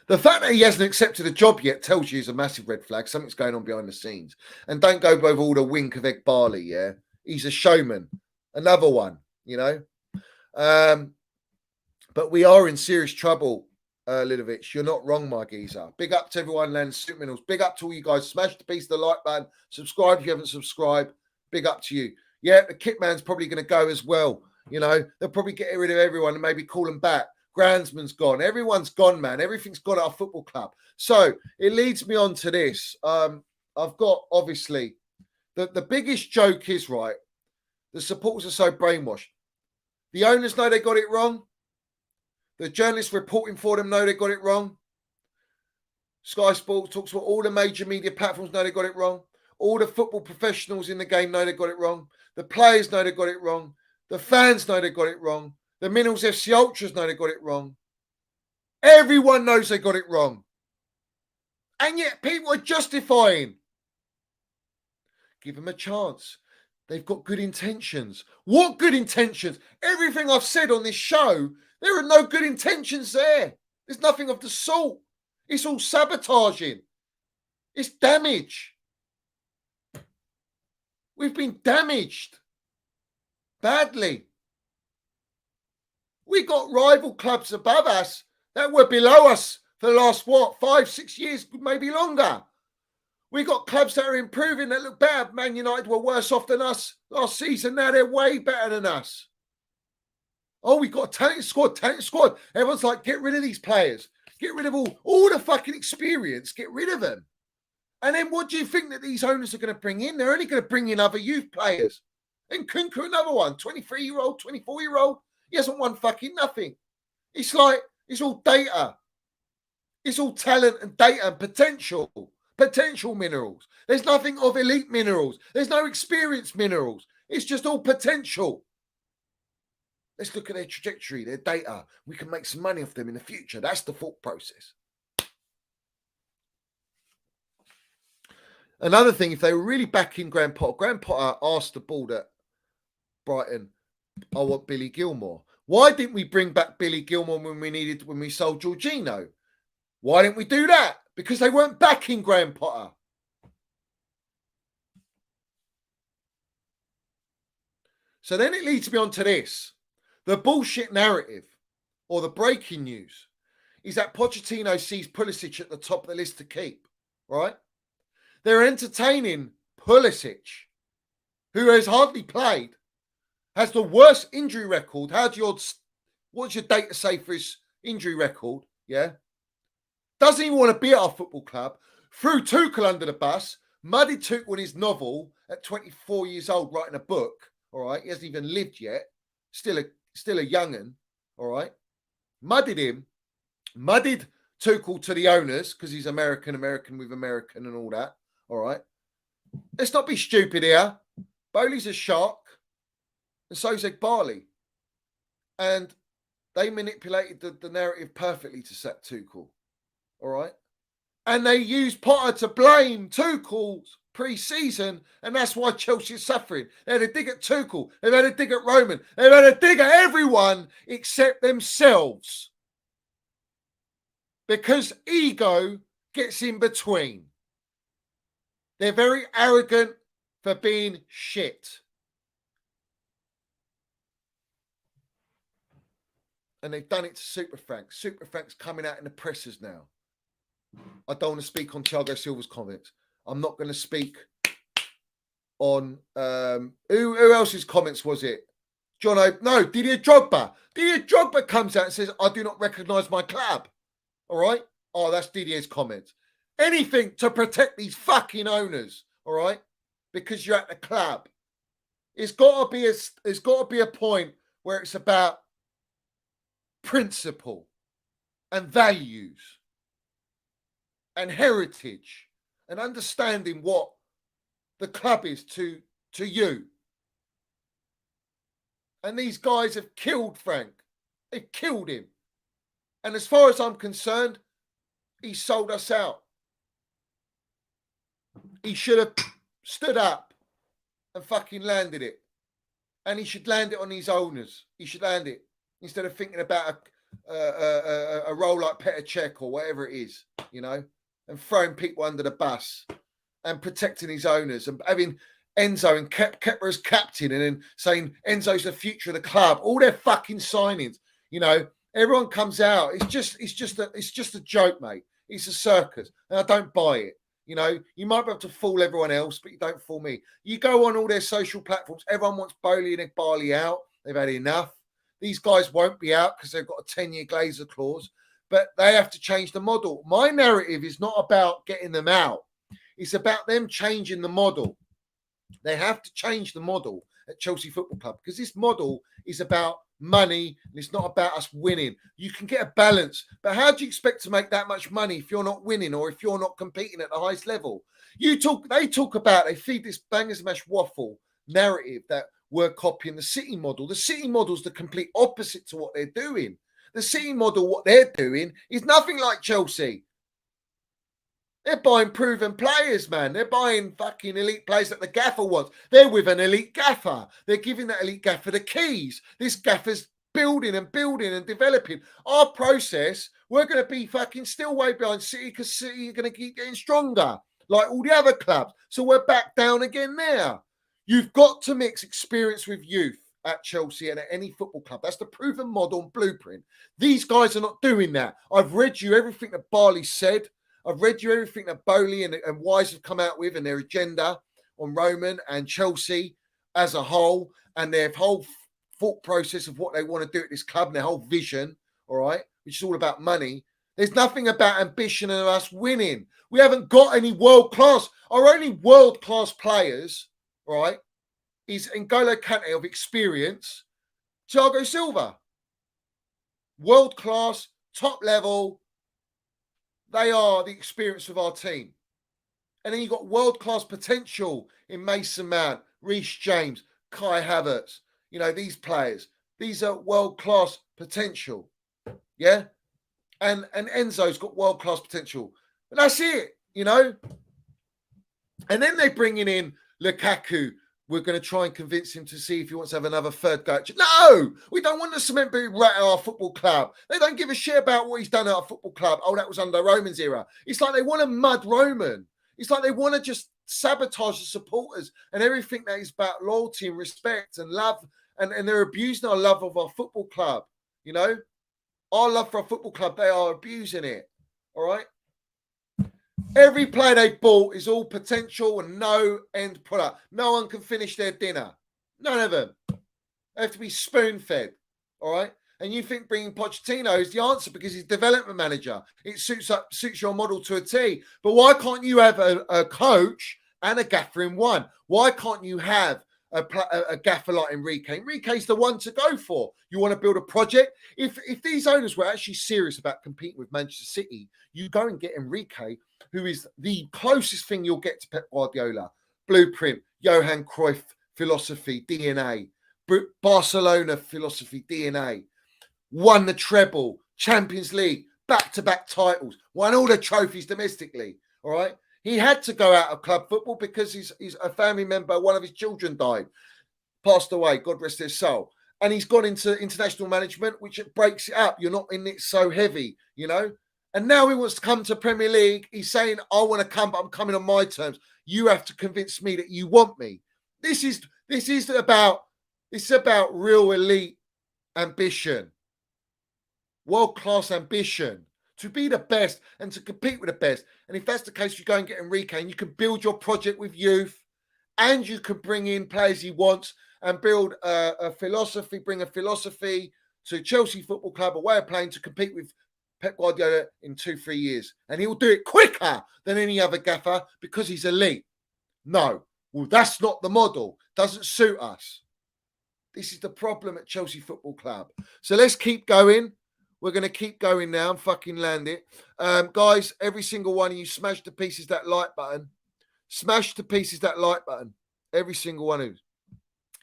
S2: The fact that he hasn't accepted a job yet tells you is a massive red flag. Something's going on behind the scenes. And don't go over all the wink of Egg Barley, yeah? He's a showman. Another one, you know? But we are in serious trouble, Lidovic. You're not wrong, my geezer. Big up to everyone, Land Super Minerals. Big up to all you guys. Smash the piece of the like button. Subscribe if you haven't subscribed. Big up to you. Yeah, the kit man's probably going to go as well. You know, they'll probably get rid of everyone and maybe call them back. Groundsman's gone. Everyone's gone, man. Everything's gone at our football club. So it leads me on to this. I've got, obviously, the biggest joke is, right, the supporters are so brainwashed. The owners know they got it wrong. The journalists reporting for them know they got it wrong. Sky Sports talks about all the major media platforms know they got it wrong. All the football professionals in the game know they got it wrong. The players know they got it wrong. The fans know they got it wrong. The Minerals FC Ultras know they got it wrong. Everyone knows they got it wrong. And yet people are justifying. Give them a chance. They've got good intentions. What good intentions? Everything I've said on this show, there are no good intentions there. There's nothing of the sort. It's all sabotaging. It's damage. We've been damaged badly. We got rival clubs above us that were below us for the last, 5, 6 years, maybe longer. We got clubs that are improving that look bad. Man United were worse off than us last season. Now they're way better than us. Oh, we got a talented squad. Everyone's like, get rid of these players. Get rid of all the fucking experience. Get rid of them. And then what do you think that these owners are going to bring in? They're only going to bring in other youth players. And Kunku, another one, 23-year-old, 24-year-old. He hasn't won fucking nothing. It's like, it's all data. It's all talent and data and potential minerals. There's nothing of elite minerals. There's no experience minerals. It's just all potential. Let's look at their trajectory, their data. We can make some money off them in the future. That's the thought process. Another thing, if they were really backing Graham Potter asked the board at Brighton, I want Billy Gilmore. Why didn't we bring back Billy Gilmore when we sold Jorginho? Why didn't we do that? Because they weren't backing Graham Potter. So then it leads me on to this. The bullshit narrative or the breaking news is that Pochettino sees Pulisic at the top of the list to keep, right? They're entertaining Pulisic, who has hardly played, has the worst injury record. What's your data say for his injury record? Yeah. Doesn't even want to be at our football club. Threw Tuchel under the bus. Muddied Tuchel in his novel at 24 years old, writing a book. All right. He hasn't even lived yet. Still a young'un. All right. Muddied him. Muddied Tuchel to the owners because he's American with American and all that. All right. Let's not be stupid here. Bowley's a shark. And so's Barley. And they manipulated the narrative perfectly to sack Tuchel. All right. And they used Potter to blame Tuchel's pre-season, and that's why Chelsea's suffering. They had a dig at Tuchel. They've had a dig at Roman. They've had a dig at everyone except themselves. Because ego gets in between. They're very arrogant for being shit. And they've done it to Super Frank. Super Frank's coming out in the presses now. I don't want to speak on Thiago Silva's comments. I'm not going to speak on who else's comments was it? Didier Drogba. Didier Drogba comes out and says, I do not recognise my club. All right? Oh, that's Didier's comments. Anything to protect these fucking owners, all right? Because you're at the club. It's got to be a point where it's about principle and values and heritage and understanding what the club is to you. And these guys have killed Frank. They've killed him. And as far as I'm concerned, he sold us out. He should have stood up and fucking landed it. And he should land it on his owners. He should land it instead of thinking about a role like Petr Cech or whatever it is, you know, and throwing people under the bus and protecting his owners and having Enzo and Kepa as captain and then saying Enzo's the future of the club. All their fucking signings, you know, everyone comes out. It's just a joke, mate. It's a circus, and I don't buy it. You know, you might be able to fool everyone else, but you don't fool me. You go on all their social platforms. Everyone wants Bowley and Barley out. They've had enough. These guys won't be out because they've got a 10-year Glazer clause, but they have to change the model. My narrative is not about getting them out. It's about them changing the model. They have to change the model at Chelsea Football Club because this model is about money and it's not about us winning. You can get a balance, but how do you expect to make that much money if you're not winning or if you're not competing at the highest level? They feed this bangers mash waffle narrative that we're copying the City model. The City model is the complete opposite to what they're doing. The City model, what they're doing is nothing like Chelsea. They're buying proven players, man. They're buying fucking elite players that the gaffer wants. They're with an elite gaffer. They're giving that elite gaffer the keys. This gaffer's building and developing. Our process, we're going to be fucking still way behind City because City are going to keep getting stronger, like all the other clubs. So we're back down again there. You've got to mix experience with youth at Chelsea and at any football club. That's the proven model and blueprint. These guys are not doing that. I've read you everything that Barley said. I've read you everything that Bowley and Wise have come out with and their agenda on Roman and Chelsea as a whole and their whole thought process of what they want to do at this club and their whole vision, all right, which is all about money. There's nothing about ambition and us winning. We haven't got any world class. Our only world class players, right, is N'Golo Kante of experience, Thiago Silva. World class, top level. They are the experience of our team. And then you've got world class potential in Mason Mount, Reece James, Kai Havertz. You know, these players. These are world class potential. Yeah. And Enzo's got world class potential. But that's it, you know. And then they're bringing in Lukaku. We're going to try and convince him to see if he wants to have another third go. No, we don't want the cement boot rat at our football club. They don't give a shit about what he's done at our football club. Oh, that was under Roman's era. It's like they want to mud Roman. It's like they want to just sabotage the supporters and everything that is about loyalty and respect and love. And they're abusing our love of our football club. You know, our love for our football club, they are abusing it. All right. Every player they bought is all potential and no end product. No one can finish their dinner. None of them. They have to be spoon-fed. All right? And you think bringing Pochettino is the answer because he's development manager. It suits your model to a T. But why can't you have a coach and a gaffer in one? Why can't you have a gaffer like Enrique? Enrique's the one to go for. You want to build a project? If these owners were actually serious about competing with Manchester City, you go and get Enrique, who is the closest thing you'll get to Pep Guardiola. Blueprint, Johan Cruyff philosophy, DNA. Barcelona philosophy, DNA. Won the treble, Champions League, back-to-back titles, won all the trophies domestically, all right? He had to go out of club football because he's a family member, one of his children died, passed away, God rest his soul. And he's gone into international management, which it breaks it up. You're not in it so heavy, you know? And now he wants to come to Premier League. He's saying, I want to come, but I'm coming on my terms. You have to convince me that you want me. This is about real elite ambition, world-class ambition, to be the best and to compete with the best. And if that's the case, you go and get Enrique and you can build your project with youth and you can bring in players he wants and build a philosophy, bring a philosophy to Chelsea Football Club, a way of playing to compete with Pep Guardiola in 2-3 years. And he will do it quicker than any other gaffer because he's elite. No, well, that's not the model. Doesn't suit us. This is the problem at Chelsea Football Club. So let's keep going. We're going to keep going now and fucking land it. Guys, every single one of you, smash to pieces that like button. Smash to pieces that like button. Every single one of you.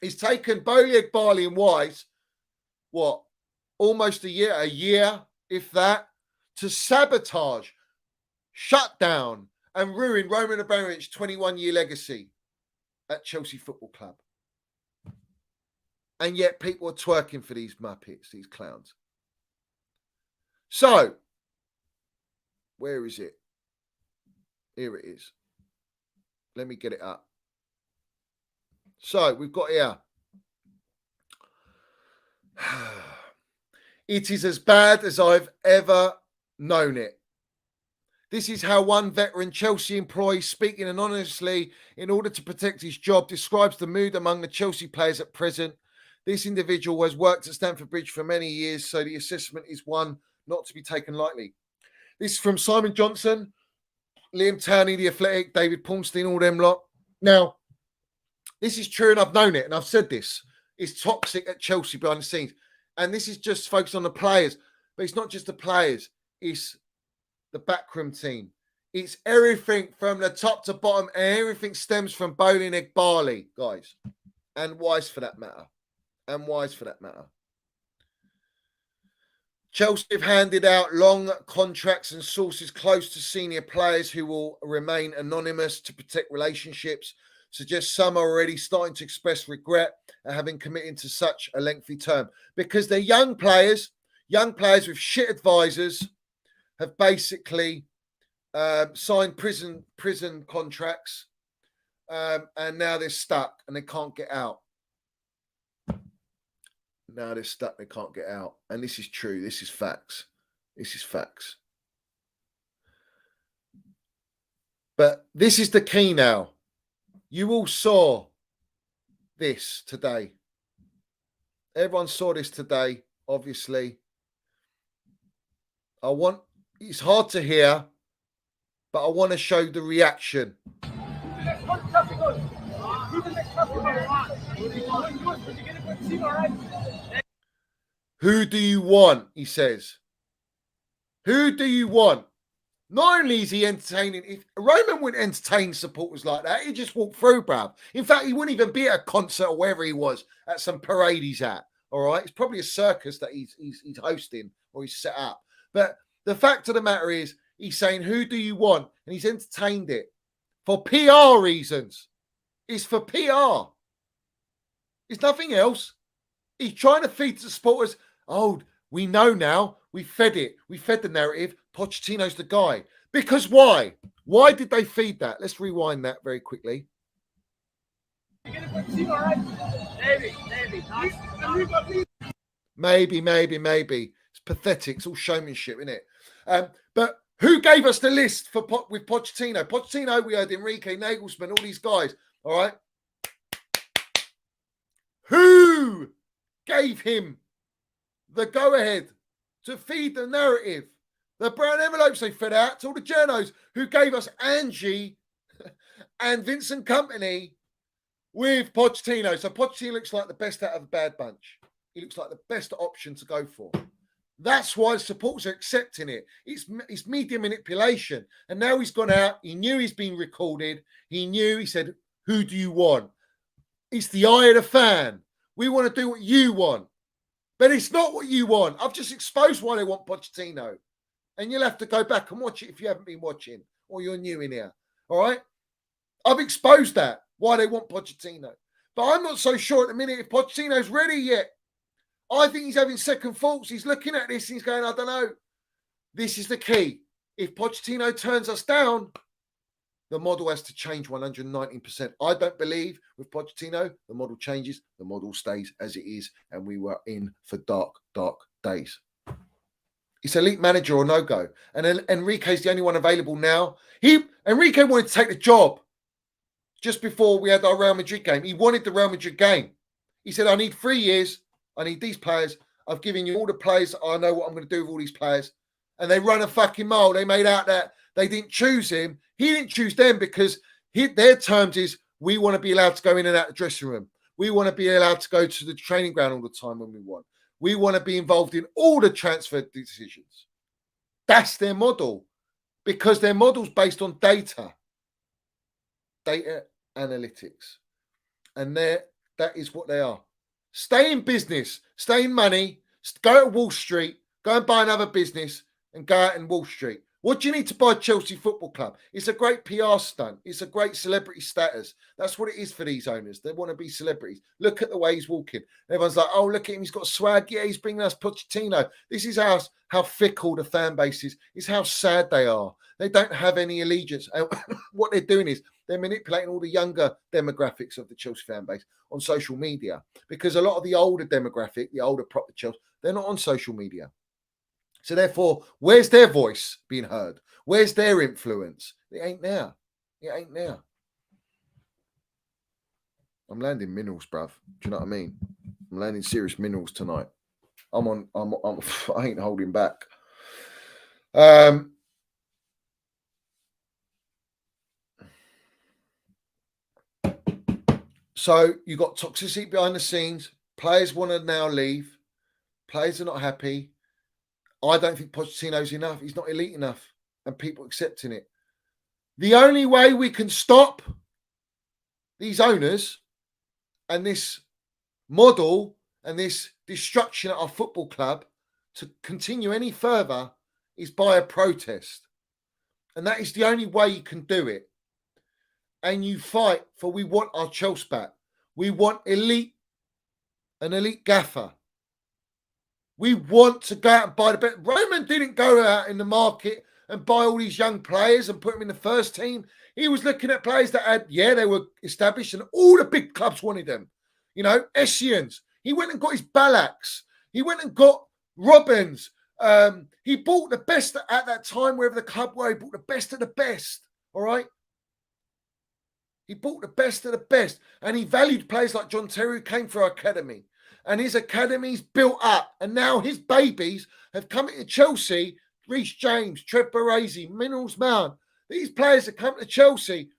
S2: He's taken Boliek, Barley and Wise, what, almost a year, if that, to sabotage, shut down and ruin Roman Abramovich's 21-year legacy at Chelsea Football Club. And yet people are twerking for these muppets, these clowns. So, where is it? Here it is. Let me get it up. So, we've got here. It is as bad as I've ever known it. This is how one veteran Chelsea employee, speaking anonymously in order to protect his job, describes the mood among the Chelsea players at present. This individual has worked at Stamford Bridge for many years, so the assessment is one not to be taken lightly. This is from Simon Johnson, Liam Towney, The Athletic, David Paulstein, all them lot. Now, this is true and I've known it and I've said this. It's toxic at Chelsea behind the scenes. And this is just focused on the players. But it's not just the players. It's the backroom team. It's everything from the top to bottom. And everything stems from Boliek, Barley, guys. And Wise for that matter. Chelsea have handed out long contracts and sources close to senior players who will remain anonymous to protect relationships suggest some are already starting to express regret at having committed to such a lengthy term because they're young players with shit advisors have basically signed prison contracts and now they're stuck and they can't get out. Now they're stuck, they can't get out. And this is true. This is facts. But this is the key now. You all saw this today. Everyone saw this today, obviously. It's hard to hear, but I want to show the reaction. Who do you want? He says. Who do you want? Not only is he entertaining, if Roman wouldn't entertain supporters like that, he'd just walk through, bruv. In fact, he wouldn't even be at a concert or wherever he was, at some parade he's at. All right. It's probably a circus that he's hosting or he's set up. But the fact of the matter is, he's saying, who do you want? And he's entertained it for PR reasons. It's for PR. It's nothing else. He's trying to feed the supporters. Oh, we know now. We fed it. We fed the narrative. Pochettino's the guy. Because why? Why did they feed that? Let's rewind that very quickly. Maybe. It's pathetic. It's all showmanship, isn't it? But who gave us the list with Pochettino? Pochettino, we heard Enrique, Nagelsmann, all these guys. All right. Who gave him the go-ahead to feed the narrative? The brown envelopes they fed out to all the journos who gave us Angie and Vincent Company with Pochettino. So Pochettino looks like the best out of a bad bunch. He looks like the best option to go for. That's why the supporters are accepting it. It's media manipulation. And now he's gone out. He knew he's been recorded. He said, who do you want? It's the eye of the fan. We want to do what you want. But it's not what you want. I've just exposed why they want Pochettino. And you'll have to go back and watch it if you haven't been watching or you're new in here. All right? I've exposed that, why they want Pochettino. But I'm not so sure at the minute if Pochettino's ready yet. I think he's having second thoughts. He's looking at this and he's going, I don't know. This is the key. If Pochettino turns us down, the model has to change 119%. I don't believe with Pochettino, the model changes, the model stays as it is, and we were in for dark, dark days. It's elite manager or no-go. And Enrique's the only one available now. Enrique wanted to take the job just before we had our Real Madrid game. He wanted the Real Madrid game. He said, I need 3 years. I need these players. I've given you all the players. I know what I'm going to do with all these players. And they run a fucking mile. They made out that they didn't choose him. He didn't choose them because their terms is we want to be allowed to go in and out of the dressing room. We want to be allowed to go to the training ground all the time when we want. We want to be involved in all the transfer decisions. That's their model because their model's based on data analytics. And that is what they are. Stay in business, stay in money, go to Wall Street, go and buy another business and go out in Wall Street. What do you need to buy Chelsea Football Club? It's a great PR stunt. It's a great celebrity status. That's what it is for these owners. They want to be celebrities. Look at the way he's walking. Everyone's like, oh, look at him. He's got swag. Yeah, he's bringing us Pochettino. This is how fickle the fan base is. It's how sad they are. They don't have any allegiance. And what they're doing is they're manipulating all the younger demographics of the Chelsea fan base on social media because a lot of the older demographic, the older proper Chelsea, they're not on social media. So therefore, where's their voice being heard? Where's their influence? It ain't there. It ain't there. I'm landing minerals, bruv. Do you know what I mean? I'm landing serious minerals tonight. I ain't holding back. So you got toxicity behind the scenes. Players want to now leave. Players are not happy. I don't think Pochettino's enough. He's not elite enough. And people accepting it. The only way we can stop these owners and this model and this destruction at our football club to continue any further is by a protest. And that is the only way you can do it. And you fight for we want our Chelsea back. We want an elite gaffer. We want to go out and buy the best. Roman didn't go out in the market and buy all these young players and put them in the first team. He was looking at players that they were established and all the big clubs wanted them. You know, Essien. He went and got his Balaks. He went and got Robbins. He bought the best at that time, wherever the club were. He bought the best of the best. All right? He bought the best of the best. And he valued players like John Terry, who came for our academy. and his academy's built up, and now his babies have come into Chelsea. Reece James, Trev Baresi, Minerals Mount. These players have come to Chelsea.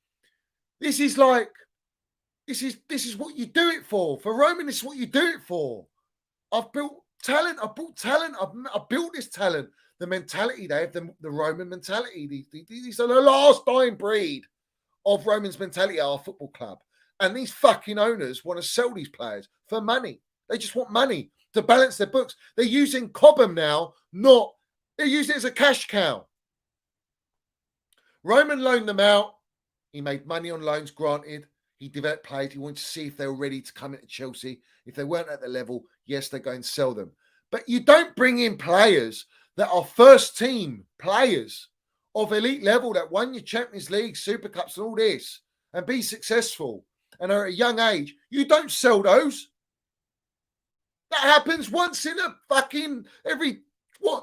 S2: This is what you do it for. For Roman, this is what you do it for. I've built talent. I've built talent. I've built this talent. The mentality they have, the Roman mentality. These are the last dying breed of Roman's mentality at our football club. And these fucking owners want to sell these players for money. They just want money to balance their books. They're using Cobham now, they're using it as a cash cow. Roman loaned them out. He made money on loans, granted. He developed players. He wanted to see if they were ready to come into Chelsea. If they weren't at the level, yes, they go and sell them. But you don't bring in players that are first team players of elite level that won your Champions League, Super Cups and all this and be successful and are at a young age. You don't sell those. That happens once in a fucking every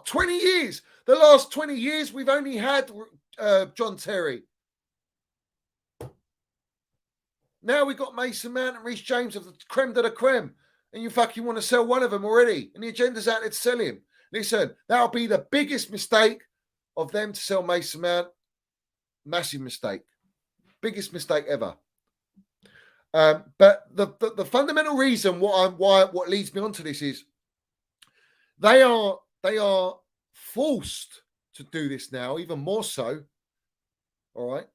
S2: 20 years. The last 20 years, we've only had John Terry. Now we've got Mason Mount and Reece James of the creme de la creme. And you fucking want to sell one of them already. And the agenda's out there to sell him. Listen, that'll be the biggest mistake of them to sell Mason Mount. Massive mistake. Biggest mistake ever. But the fundamental reason what leads me on to this is they are forced to do this now, even more so. All right.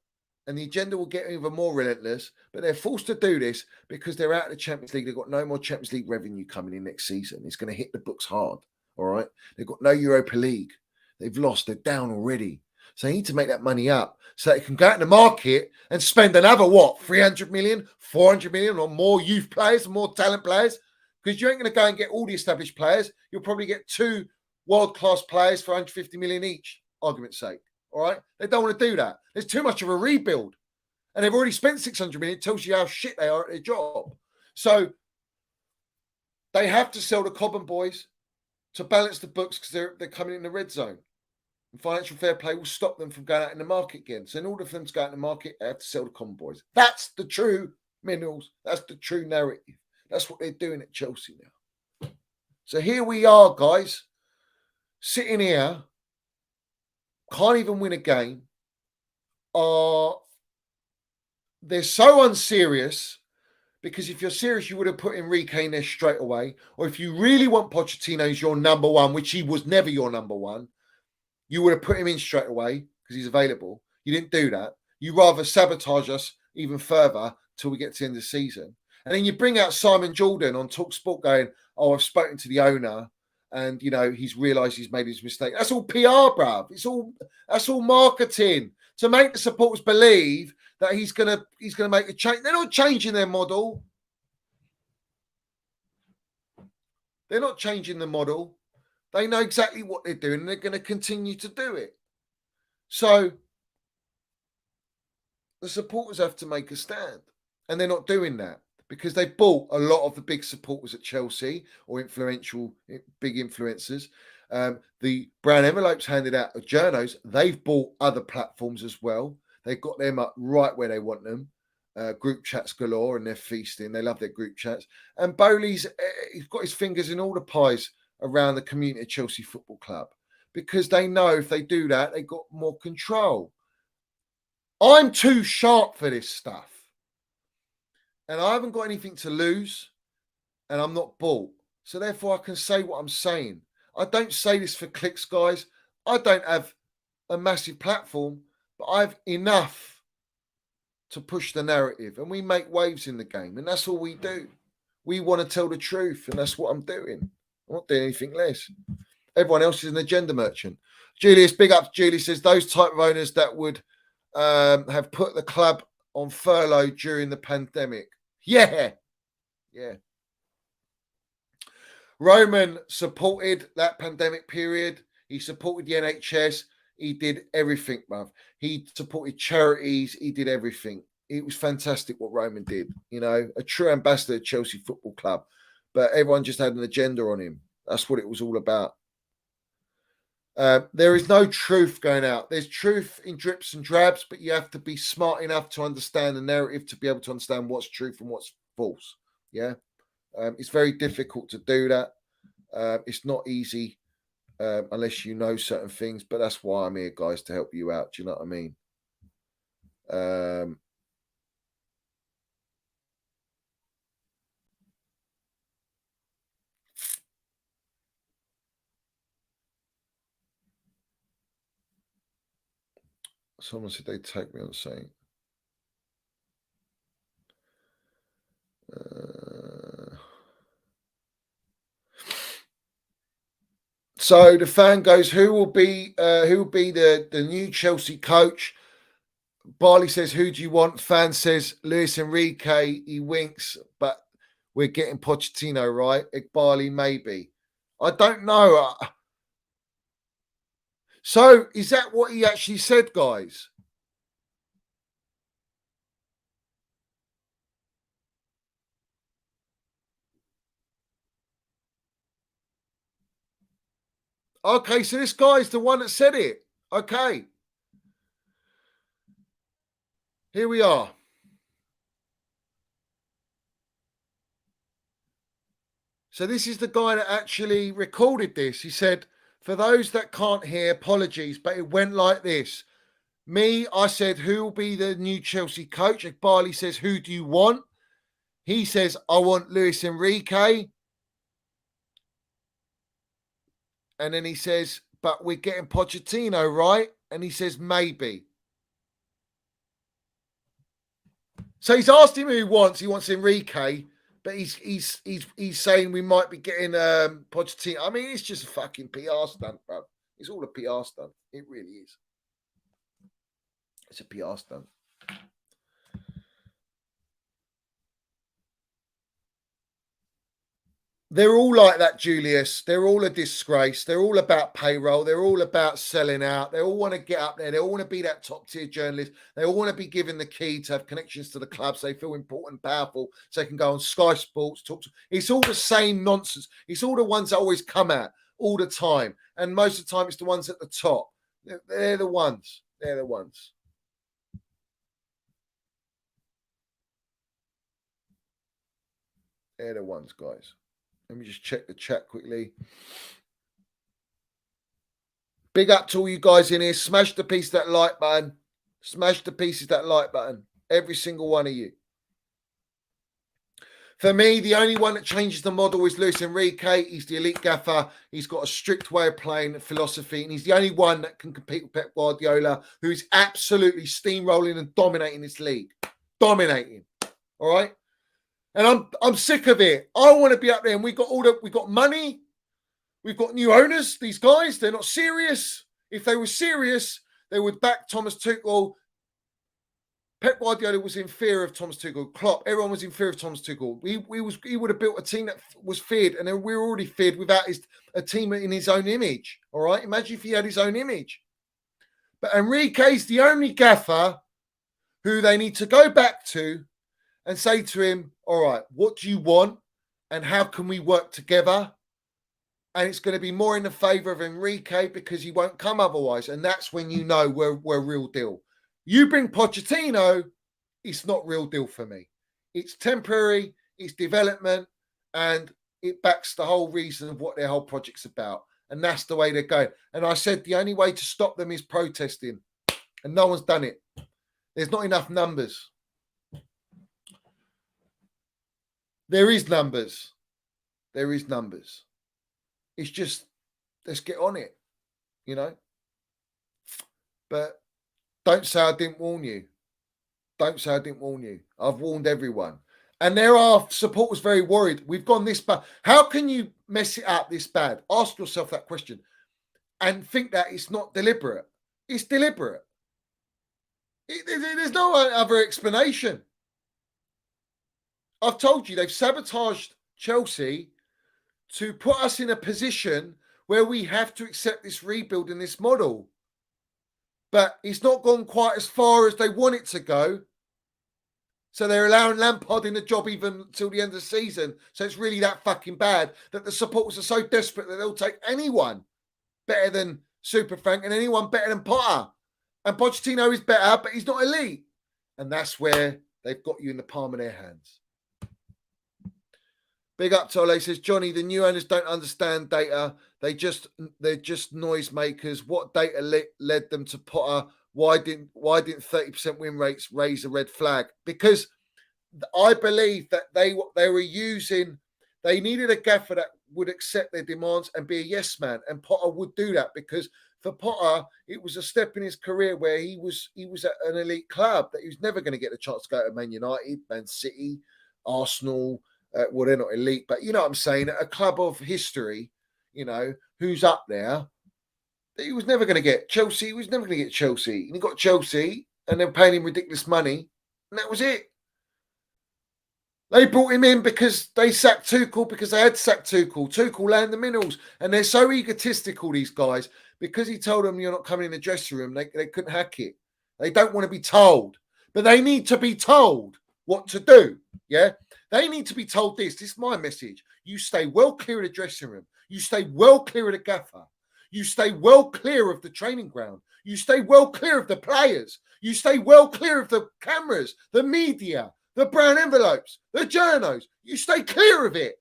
S2: And the agenda will get even more relentless, but they're forced to do this because they're out of the Champions League. They've got no more Champions League revenue coming in next season. It's going to hit the books hard. All right. They've got no Europa League. They've lost. They're down already. So they need to make that money up so they can go out in the market and spend another, 300 million, 400 million or more youth players, more talent players, because you ain't going to go and get all the established players. You'll probably get 2 world-class players for 150 million each, argument's sake. All right. They don't want to do that. There's too much of a rebuild. And they've already spent 600 million. It tells you how shit they are at their job. So they have to sell the Cobham boys to balance the books because they're coming in the red zone. And financial fair play will stop them from going out in the market again. So in order for them to go out in the market, they have to sell the Cobham boys. That's the true Minerals. That's the true narrative. That's what they're doing at Chelsea now. So here we are, guys, sitting here, can't even win a game. They're so unserious because if you're serious, you would have put Enrique in there straight away. Or if you really want Pochettino as your number one, which he was never your number one, you would have put him in straight away because he's available. You didn't do that. You rather sabotage us even further till we get to the end of the season. And then you bring out Simon Jordan on TalkSport going, oh, I've spoken to the owner and, he's realised he's made his mistake. That's all PR, bruv. That's all marketing to make the supporters believe that he's gonna make a change. They're not changing their model. They're not changing the model. They know exactly what they're doing and they're going to continue to do it. So the supporters have to make a stand. And they're not doing that because they've bought a lot of the big supporters at Chelsea or influential, big influencers. The brown envelopes handed out at journos, they've bought other platforms as well. They've got them up right where they want them. Group chats galore and they're feasting. They love their group chats. And Bowley's he's got his fingers in all the pies around the community of Chelsea Football Club because they know if they do that, they've got more control. I'm too sharp for this stuff. And I haven't got anything to lose and I'm not bought. So therefore I can say what I'm saying. I don't say this for clicks, guys. I don't have a massive platform, but I have enough to push the narrative. And we make waves in the game. And that's all we do. We want to tell the truth. And that's what I'm doing. I'm not doing anything less. Everyone else is an agenda merchant. Julius, big up. Julius says those type of owners that would have put the club on furlough during the pandemic. Yeah. Roman supported that pandemic period. He supported the NHS. He did everything, bruv. He supported charities. He did everything. It was fantastic what Roman did. A true ambassador of Chelsea Football Club. But everyone just had an agenda on him. That's what it was all about. There is no truth going out. There's truth in drips and drabs, but you have to be smart enough to understand the narrative to be able to understand what's truth and what's false. Yeah. It's very difficult to do that. It's not easy unless you know certain things, but that's why I'm here, guys, to help you out. Do you know what I mean? Someone said they'd take me on saying. So the fan goes, who will be the new Chelsea coach? Barley says, who do you want? Fan says, Luis Enrique. He winks, but we're getting Pochettino, right? Barley, maybe. I don't know. So is that what he actually said, guys? Okay, so this guy's the one that said it. Okay. Here we are. So this is the guy that actually recorded this. He said, for those that can't hear, apologies, but it went like this. Me, I said, who will be the new Chelsea coach? Barley says, who do you want? He says, I want Luis Enrique. And then he says, but we're getting Pochettino, right? And he says, maybe. So he's asked him who he wants. He wants Enrique, but he's saying we might be getting Pochettino. I mean, it's just a fucking PR stunt, bro. It's all a PR stunt. It really is. It's a PR stunt. They're all like that, Julius. They're all a disgrace. They're all about payroll. They're all about selling out. They all want to get up there. They all want to be that top tier journalist. They all want to be given the key to have connections to the clubs. They feel important, powerful, so they can go on Sky Sports, talk to. It's all the same nonsense. It's all the ones that always come out all the time. And most of the time, it's the ones at the top. They're the ones. They're the ones. They're the ones, guys. Let me just check the chat quickly. Big up to all you guys in here. Smash the piece of that like button. Smash the pieces of that like button. Every single one of you. For me, the only one that changes the model is Luis Enrique. He's the elite gaffer. He's got a strict way of playing philosophy, and he's the only one that can compete with Pep Guardiola, who is absolutely steamrolling and dominating this league. Dominating. All right? And I'm sick of it. I want to be up there, and we got money. We've got new owners. These guys, they're not serious. If they were serious, they would back Thomas Tuchel. Pep Guardiola was in fear of Thomas Tuchel. Klopp, everyone was in fear of Thomas Tuchel. He would have built a team that was feared, and then we were already feared without a team in his own image. All right, imagine if he had his own image. But Enrique's the only gaffer who they need to go back to and say to him, all right, what do you want and how can we work together? And it's going to be more in the favour of Enrique because he won't come otherwise. And that's when you know we're real deal. You bring Pochettino, it's not real deal for me. It's temporary, it's development, and it backs the whole reason of what their whole project's about. And that's the way they're going. And I said the only way to stop them is protesting. And no one's done it. There's not enough numbers. There is numbers. There is numbers. It's just, let's get on it, you know. But don't say I didn't warn you. Don't say I didn't warn you. I've warned everyone. And there are supporters very worried. We've gone this bad. How can you mess it up this bad? Ask yourself that question and think that it's not deliberate. It's deliberate. There's no other explanation. I've told you they've sabotaged Chelsea to put us in a position where we have to accept this rebuild in this model. But it's not gone quite as far as they want it to go. So they're allowing Lampard in the job even till the end of the season. So it's really that fucking bad that the supporters are so desperate that they'll take anyone better than Super Frank and anyone better than Potter. And Pochettino is better, but he's not elite. And that's where they've got you in the palm of their hands. Big up to Ole. Says Johnny, the new owners don't understand data. They're just noisemakers. What data led them to Potter? Why didn't 30% win rates raise a red flag? Because I believe that they were using. They needed a gaffer that would accept their demands and be a yes man, and Potter would do that because for Potter it was a step in his career where he was at an elite club that he was never going to get the chance to go to Man United, Man City, Arsenal. Well, they're not elite, but you know what I'm saying. A club of history, you know, who's up there. He was never going to get Chelsea. He was never going to get Chelsea. And he got Chelsea, and they're paying him ridiculous money, and that was it. They brought him in because they sacked Tuchel, because they had sacked Tuchel. Tuchel landed the minerals, and they're so egotistical, these guys, because he told them you're not coming in the dressing room. They couldn't hack it. They don't want to be told, but they need to be told what to do. Yeah. They need to be told this. This is my message. You stay well clear of the dressing room. You stay well clear of the gaffer. You stay well clear of the training ground. You stay well clear of the players. You stay well clear of the cameras, the media, the brown envelopes, the journos. You stay clear of it.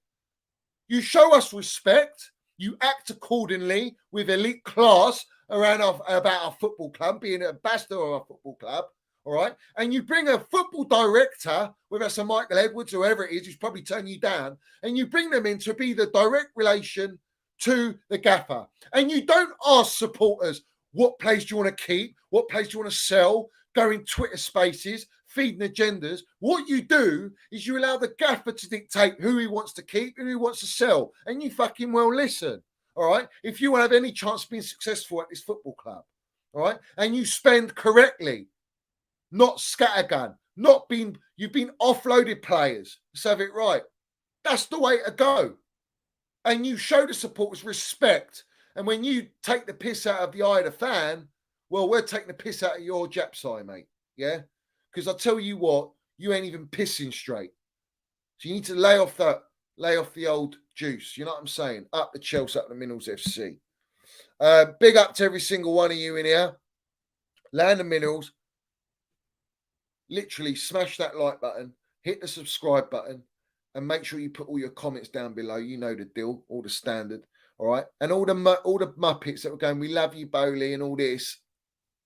S2: You show us respect. You act accordingly with elite class about our football club, being an ambassador of our football club. All right. And you bring a football director, whether it's a Michael Edwards or whoever it is, who's probably turning you down, and you bring them in to be the direct relation to the gaffer. And you don't ask supporters, what players do you want to keep? What players do you want to sell? Go in Twitter spaces, feeding agendas. What you do is you allow the gaffer to dictate who he wants to keep and who he wants to sell. And you fucking well listen. All right. If you want to have any chance of being successful at this football club, all right, and you spend correctly, not scattergun, you've been offloaded players. Let's have it right. That's the way to go. And you show the supporters respect. And when you take the piss out of the eye of the fan, well, we're taking the piss out of your Japs eye, mate. Yeah? Because I tell you what, you ain't even pissing straight. So you need to lay off the old juice. You know what I'm saying? Up the Chels, up the Minerals FC. Big up to every single one of you in here. Land the Minerals. Literally smash that like button, hit the subscribe button, and make sure you put all your comments down below. You know the deal, all the standard, all right? And all the Muppets that were going, we love you, Bowley, and all this.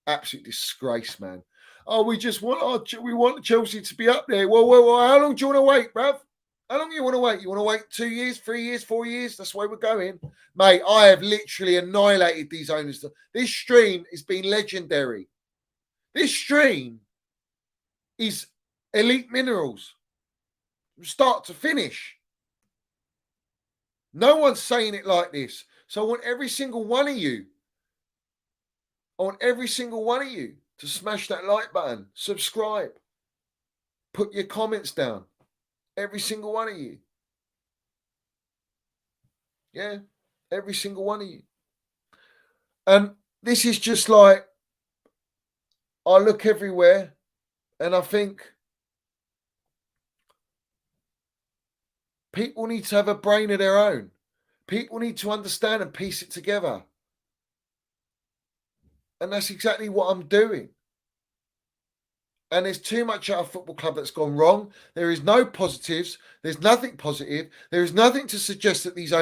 S2: Absolute disgrace, man. Oh, we want Chelsea to be up there. Well, how long do you want to wait, bruv? How long do you want to wait? You want to wait 2 years, 3 years, 4 years? That's where we're going. Mate, I have literally annihilated these owners. This stream has been legendary. This stream is elite minerals, start to finish. No one's saying it like this. So I want every single one of you, to smash that like button, subscribe, put your comments down. Every single one of you. Yeah, every single one of you. And this is just like, I look everywhere, and I think people need to have a brain of their own. People need to understand and piece it together. And that's exactly what I'm doing. And there's too much at our football club that's gone wrong. There is no positives. There's nothing positive. There is nothing to suggest that this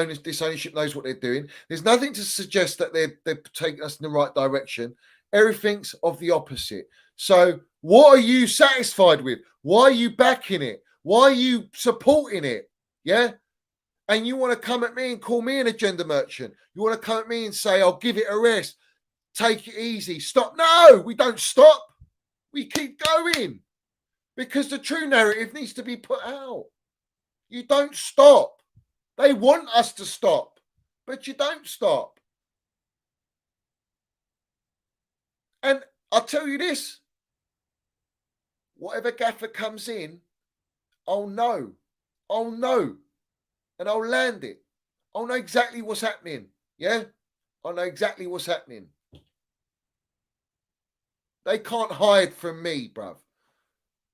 S2: ownership knows what they're doing. There's nothing to suggest that they're taking us in the right direction. Everything's of the opposite. So what are you satisfied with? Why are you backing it? Why are you supporting it? Yeah? And you want to come at me and call me an agenda merchant. You want to come at me and say, I'll give it a rest. Take it easy. Stop. No, we don't stop. We keep going. Because the true narrative needs to be put out. You don't stop. They want us to stop. But you don't stop. And I'll tell you this. Whatever gaffer comes in, I'll know. And I'll land it. I'll know exactly what's happening. Yeah? I'll know exactly what's happening. They can't hide from me, bruv.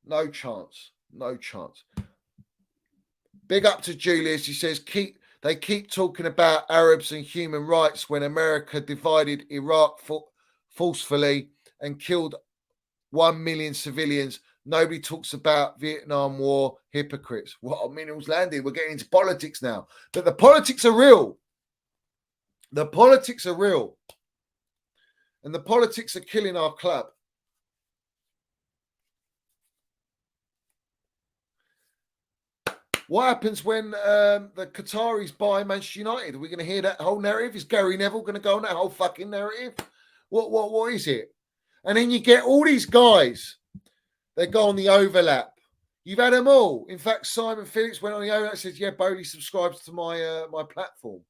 S2: No chance. Big up to Julius. He says, they keep talking about Arabs and human rights when America divided Iraq forcefully and killed 1 million civilians. Nobody talks about Vietnam War hypocrites. What minerals landed? We're getting into politics now. But the politics are real. The politics are real. And the politics are killing our club. What happens when the Qataris buy Manchester United? Are we going to hear that whole narrative? Is Gary Neville going to go on that whole fucking narrative? What is it? And then you get all these guys. They go on the overlap. You've had them all. In fact, Simon Phillips went on the overlap and says, yeah, Bowley subscribes to my platform.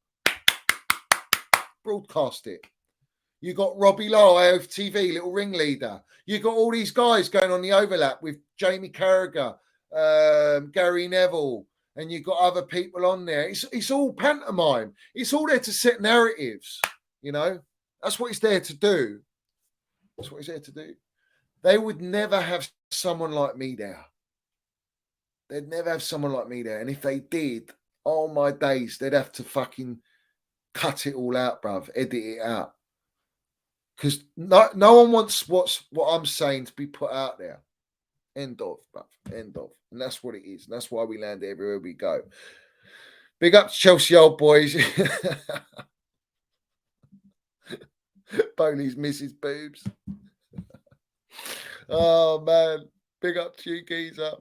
S2: Broadcast it. You got Robbie Lowe, AOTV, little ringleader. You got all these guys going on the overlap with Jamie Carragher, Gary Neville, and you've got other people on there. It's all pantomime. It's all there to set narratives, you know. That's what it's there to do. That's what it's there to do. They would never have someone like me there. They'd never have someone like me there. And if they did, oh my days, they'd have to fucking cut it all out, bruv. Edit it out. Because no one wants what I'm saying to be put out there. End of, bruv. End of. And that's what it is. And that's why we land everywhere we go. Big up to Chelsea old boys. Bowley's misses boobs. Oh, man. Big up to you, geezer.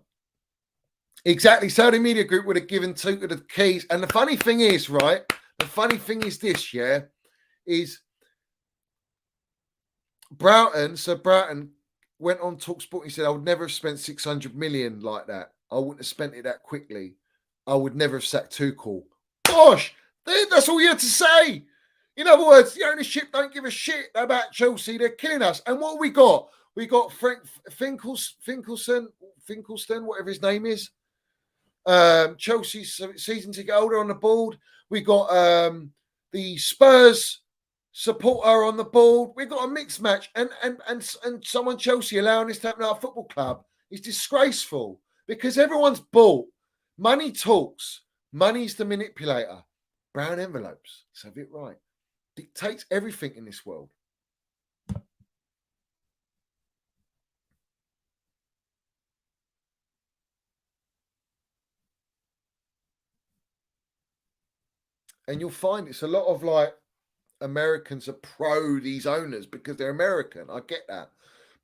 S2: Exactly. Saudi Media Group would have given Tuka the keys. And the funny thing is, right? The funny thing is this, yeah, is Broughton went on TalkSport. He said, I would never have spent 600 million like that. I wouldn't have spent it that quickly. I would never have sacked Tuchel. Gosh, that's all you had to say. In other words, the ownership don't give a shit about Chelsea. They're killing us. And what we got? We got Frank Finkelson, whatever his name is. Chelsea's season ticket holder on the board. We got the Spurs supporter on the board. We've got a mixed match, and someone Chelsea allowing this to happen at our football club is disgraceful because everyone's bought. Money talks. Money's the manipulator. Brown envelopes. Let's have it right. Dictates everything in this world. And you'll find it's a lot of like Americans are pro these owners because they're American. I get that.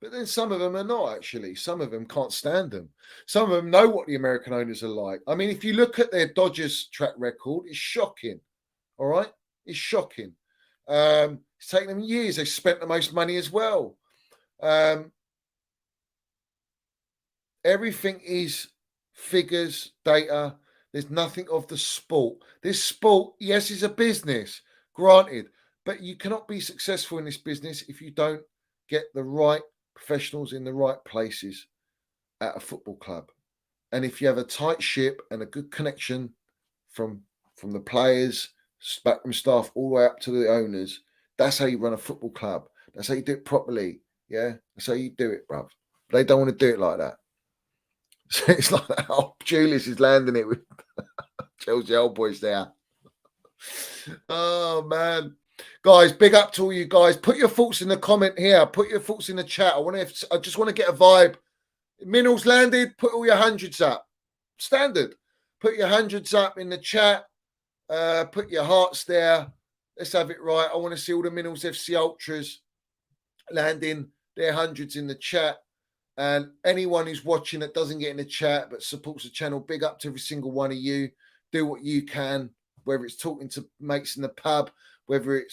S2: But then some of them are not actually. Some of them can't stand them. Some of them know what the American owners are like. I mean, if you look at their Dodgers track record, it's shocking. All right? It's shocking. It's taken them years. They've spent the most money as well. Everything is figures, data. There's nothing of the sport. This sport, yes, is a business, granted, but you cannot be successful in this business if you don't get the right professionals in the right places at a football club. And if you have a tight ship and a good connection from the players, backroom staff, all the way up to the owners, that's how you run a football club. That's how you do it properly. Yeah, that's how you do it, bruv. They don't want to do it like that. So it's like, oh, Julius is landing it with Chelsea old boys there. Oh, man. Guys, big up to all you guys. Put your thoughts in the comment here. Put your thoughts in the chat. I just want to get a vibe. Minerals landed. Put all your hundreds up. Standard. Put your hundreds up in the chat. Put your hearts there. Let's have it right. I want to see all the Minerals FC Ultras landing their hundreds in the chat. And anyone who's watching that doesn't get in the chat but supports the channel, big up to every single one of you. Do what you can, whether it's talking to mates in the pub, whether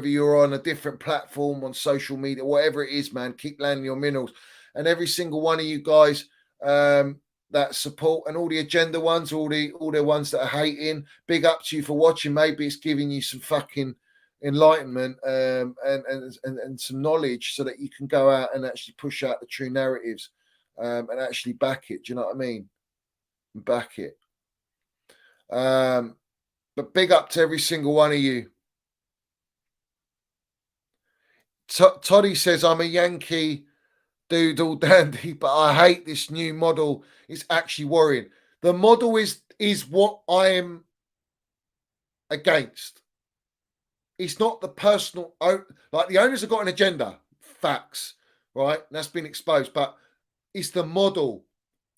S2: you're on a different platform on social media, whatever it is, man, keep landing your minerals. And every single one of you guys that support, and all the agenda ones, all the ones that are hating, big up to you for watching. Maybe it's giving you some fucking enlightenment and some knowledge so that you can go out and actually push out the true narratives and actually back it. Do you know what I mean? Back it. But big up to every single one of you. Toddy says, I'm a Yankee dude all dandy, but I hate this new model. It's actually worrying. The model is what I am against. It's not the personal, like the owners have got an agenda, facts, right? That's been exposed. But It's the model.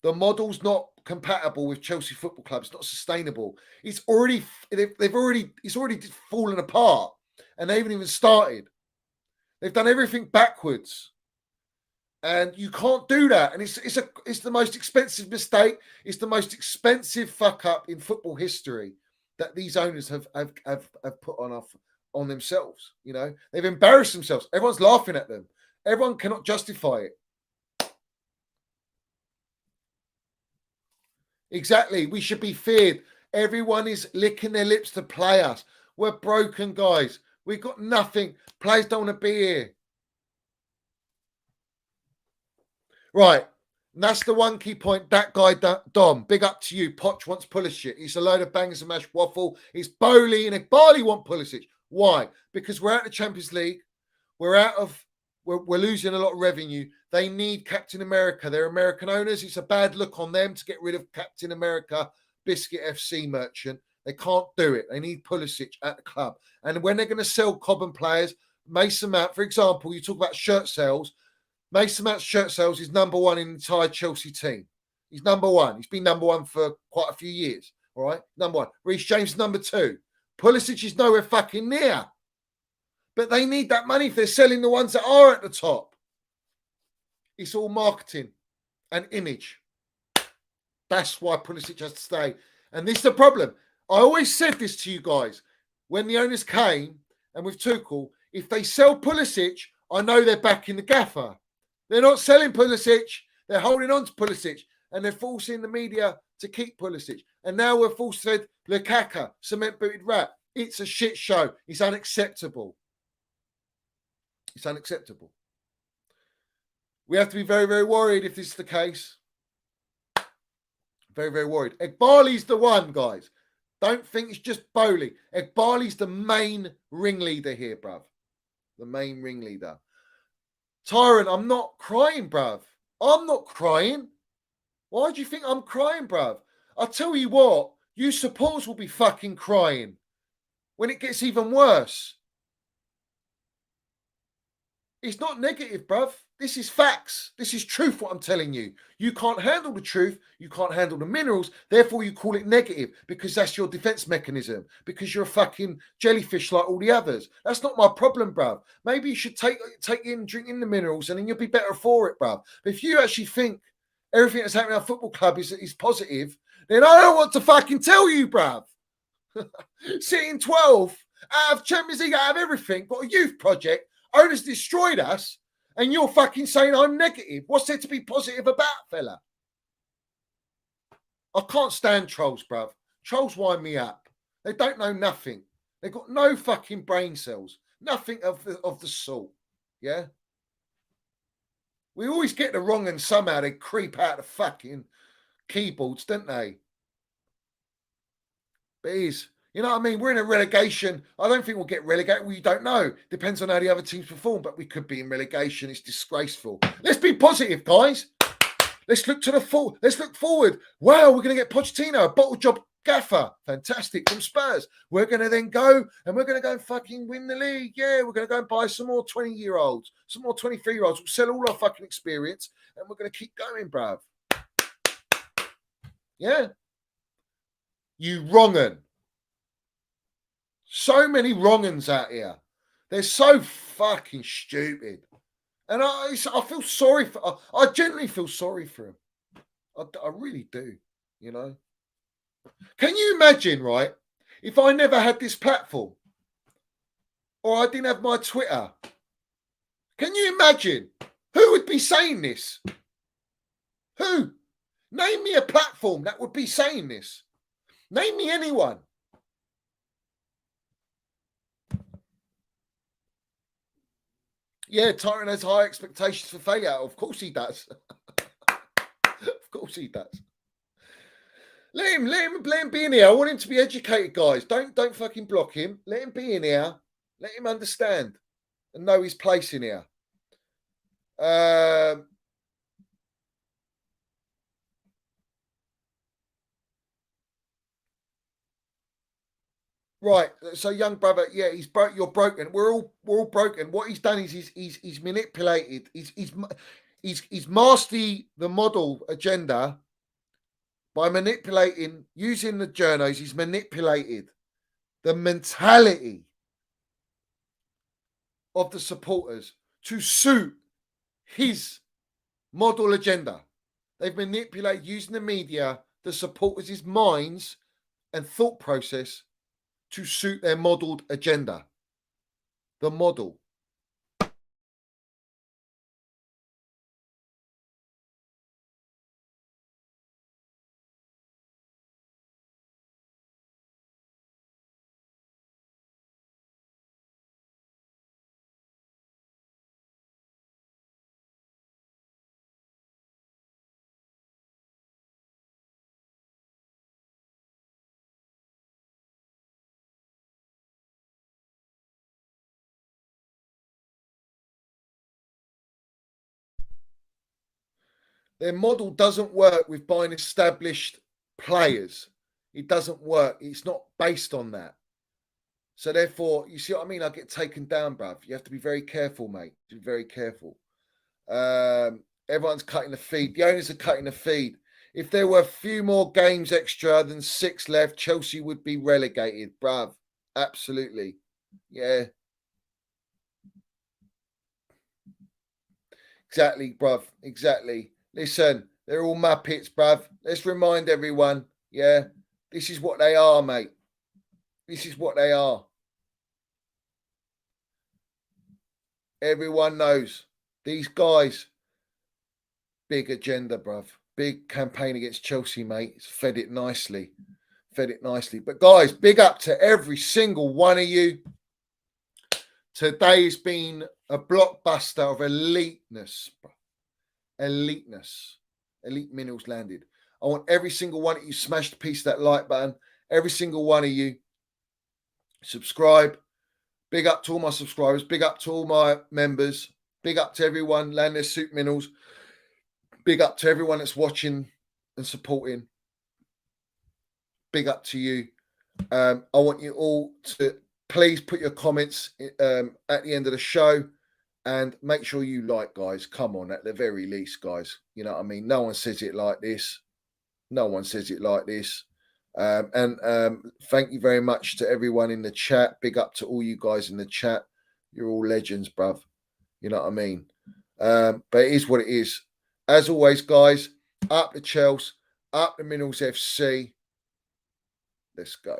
S2: The model's not compatible with Chelsea Football Club. It's not sustainable. It's already fallen apart, and they haven't even started. They've done everything backwards, and you can't do that. And it's the most expensive mistake. It's the most expensive fuck up in football history that these owners have put on themselves. You know, they've embarrassed themselves. Everyone's laughing at them. Everyone cannot justify it. Exactly. We should be feared. Everyone is licking their lips to play us. We're broken, guys. We've got nothing. Players don't want to be here. Right. And that's the one key point. That guy, Dom, big up to you. Poch wants Pulisic. He's a load of bangers and mash waffle. It's Bowley and Barley want Pulisic. Why? Because we're out of the Champions League. We're losing a lot of revenue. They need Captain America. They're American owners. It's a bad look on them to get rid of Captain America, Biscuit FC merchant. They can't do it. They need Pulisic at the club. And when they're going to sell Cobham players, Mason Mount, for example, you talk about shirt sales. Mason Mount's shirt sales is number one in the entire Chelsea team. He's number one. He's been number one for quite a few years. All right? Number one. Reece James is number two. Pulisic is nowhere fucking near. But they need that money if they're selling the ones that are at the top. It's all marketing and image. That's why Pulisic has to stay. And this is the problem. I always said this to you guys. When the owners came, and with Tuchel, if they sell Pulisic, I know they're backing the gaffer. They're not selling Pulisic. They're holding on to Pulisic. And they're forcing the media to keep Pulisic. And now we're forced to Lukaku, cement-booted rat. It's a shit show. It's unacceptable. It's unacceptable. We have to be very, very worried if this is the case. Very, very worried. Egbali's the one, guys. Don't think it's just Bowley. Egbali's the main ringleader here, bruv. The main ringleader. Tyrant, I'm not crying, bruv. I'm not crying. Why do you think I'm crying, bruv? I'll tell you what, you supporters will be fucking crying when it gets even worse. It's not negative, bruv. This is facts. This is truth, what I'm telling you. You can't handle the truth. You can't handle the minerals. Therefore, you call it negative because that's your defense mechanism, because you're a fucking jellyfish like all the others. That's not my problem, bruv. Maybe you should take in, drink in the minerals and then you'll be better for it, bruv. But if you actually think everything that's happening at our football club is positive, then I don't want to fucking tell you, bruv. Sitting 12th out of Champions League, out of everything, got a youth project, owners destroyed us, and you're fucking saying I'm negative. What's there to be positive about, fella? I can't stand trolls, bruv. Trolls wind me up. They don't know nothing. They've got no fucking brain cells. Nothing of the sort. Yeah? We always get the wrong and somehow they creep out the fucking keyboards, don't they? But it is. You know what I mean? We're in a relegation. I don't think we'll get relegated. We don't know. Depends on how the other teams perform, but we could be in relegation. It's disgraceful. Let's be positive, guys. Let's look to the full. Let's look forward. Wow, we're going to get Pochettino, a bottle job gaffer. Fantastic from Spurs. We're going to then go and we're going to go and fucking win the league. Yeah, we're going to go and buy some more 20-year-olds, some more 23-year-olds. We'll sell all our fucking experience and we're going to keep going, bruv. Yeah. You wrong'un. So many wrong-uns out here. They're so fucking stupid. And I feel sorry for I genuinely feel sorry for him. I really do, you know. Can you imagine, right, if I never had this platform or I didn't have my Twitter? Can you imagine who would be saying this? Who? Name me a platform that would be saying this. Name me anyone. Yeah, Tyrant has high expectations for failure. Of course he does. Of course he does. Let him be in here. I want him to be educated, guys. Don't fucking block him. Let him be in here. Let him understand and know his place in here. Right. So, young brother, yeah, he's broke. You're broken. We're all broken. What he's done is he's manipulated. he's mastered the model agenda by manipulating, using the journos. He's manipulated the mentality of the supporters to suit his model agenda. They've manipulated, using the media, the supporters' minds and thought process to suit their modelled agenda. The model. Their model doesn't work with buying established players. It doesn't work. It's not based on that. So therefore, you see what I mean? I get taken down, bruv. You have to be very careful, mate. Be very careful. Everyone's cutting the feed. The owners are cutting the feed. If there were a few more games extra than 6 left, Chelsea would be relegated, bruv. Absolutely. Yeah. Exactly, bruv. Exactly. Listen, they're all Muppets, bruv. Let's remind everyone, yeah, this is what they are, mate. This is what they are. Everyone knows these guys. Big agenda, bruv. Big campaign against Chelsea, mate. It's fed it nicely. Fed it nicely. But guys, big up to every single one of you. Today's been a blockbuster of eliteness, bruv. Eliteness. Elite minerals landed. I want every single one of you smash the piece of that like button. Every single one of you subscribe. Big up to all my subscribers. Big up to all my members. Big up to everyone, land their soup minerals. Big up to everyone that's watching and supporting. Big up to you. I want you all to please put your comments at the end of the show. And make sure you like, guys. Come on, at the very least, guys. You know what I mean? No one says it like this. No one says it like this. Thank you very much to everyone in the chat. Big up to all you guys in the chat. You're all legends, bruv. You know what I mean? But it is what it is. As always, guys, up the Chels, up the Minerals FC. Let's go.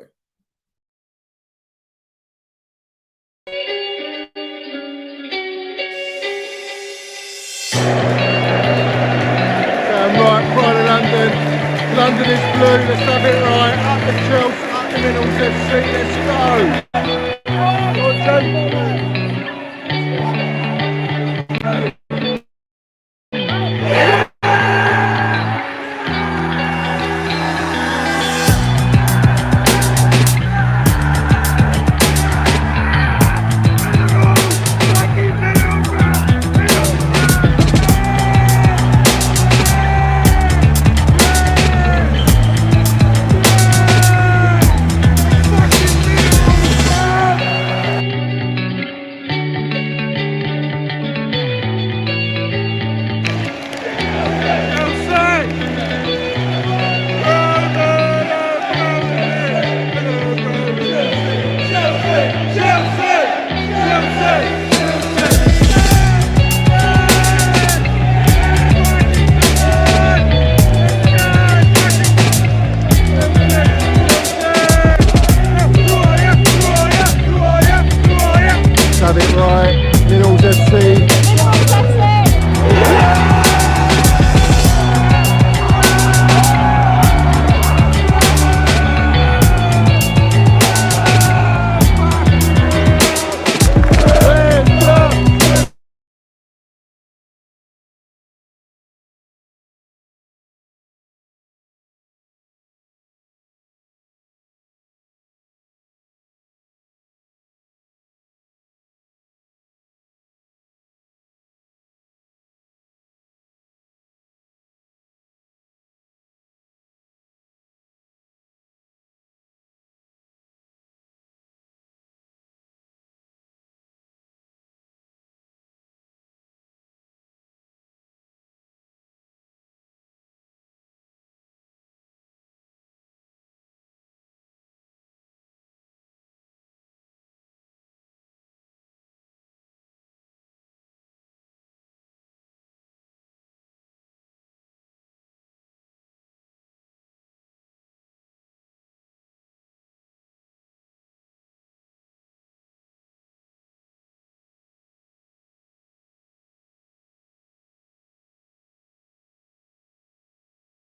S2: Right, Pride of London. London is blue. Let's have it right. Up the Chels, up the Minerals FC. Let's go.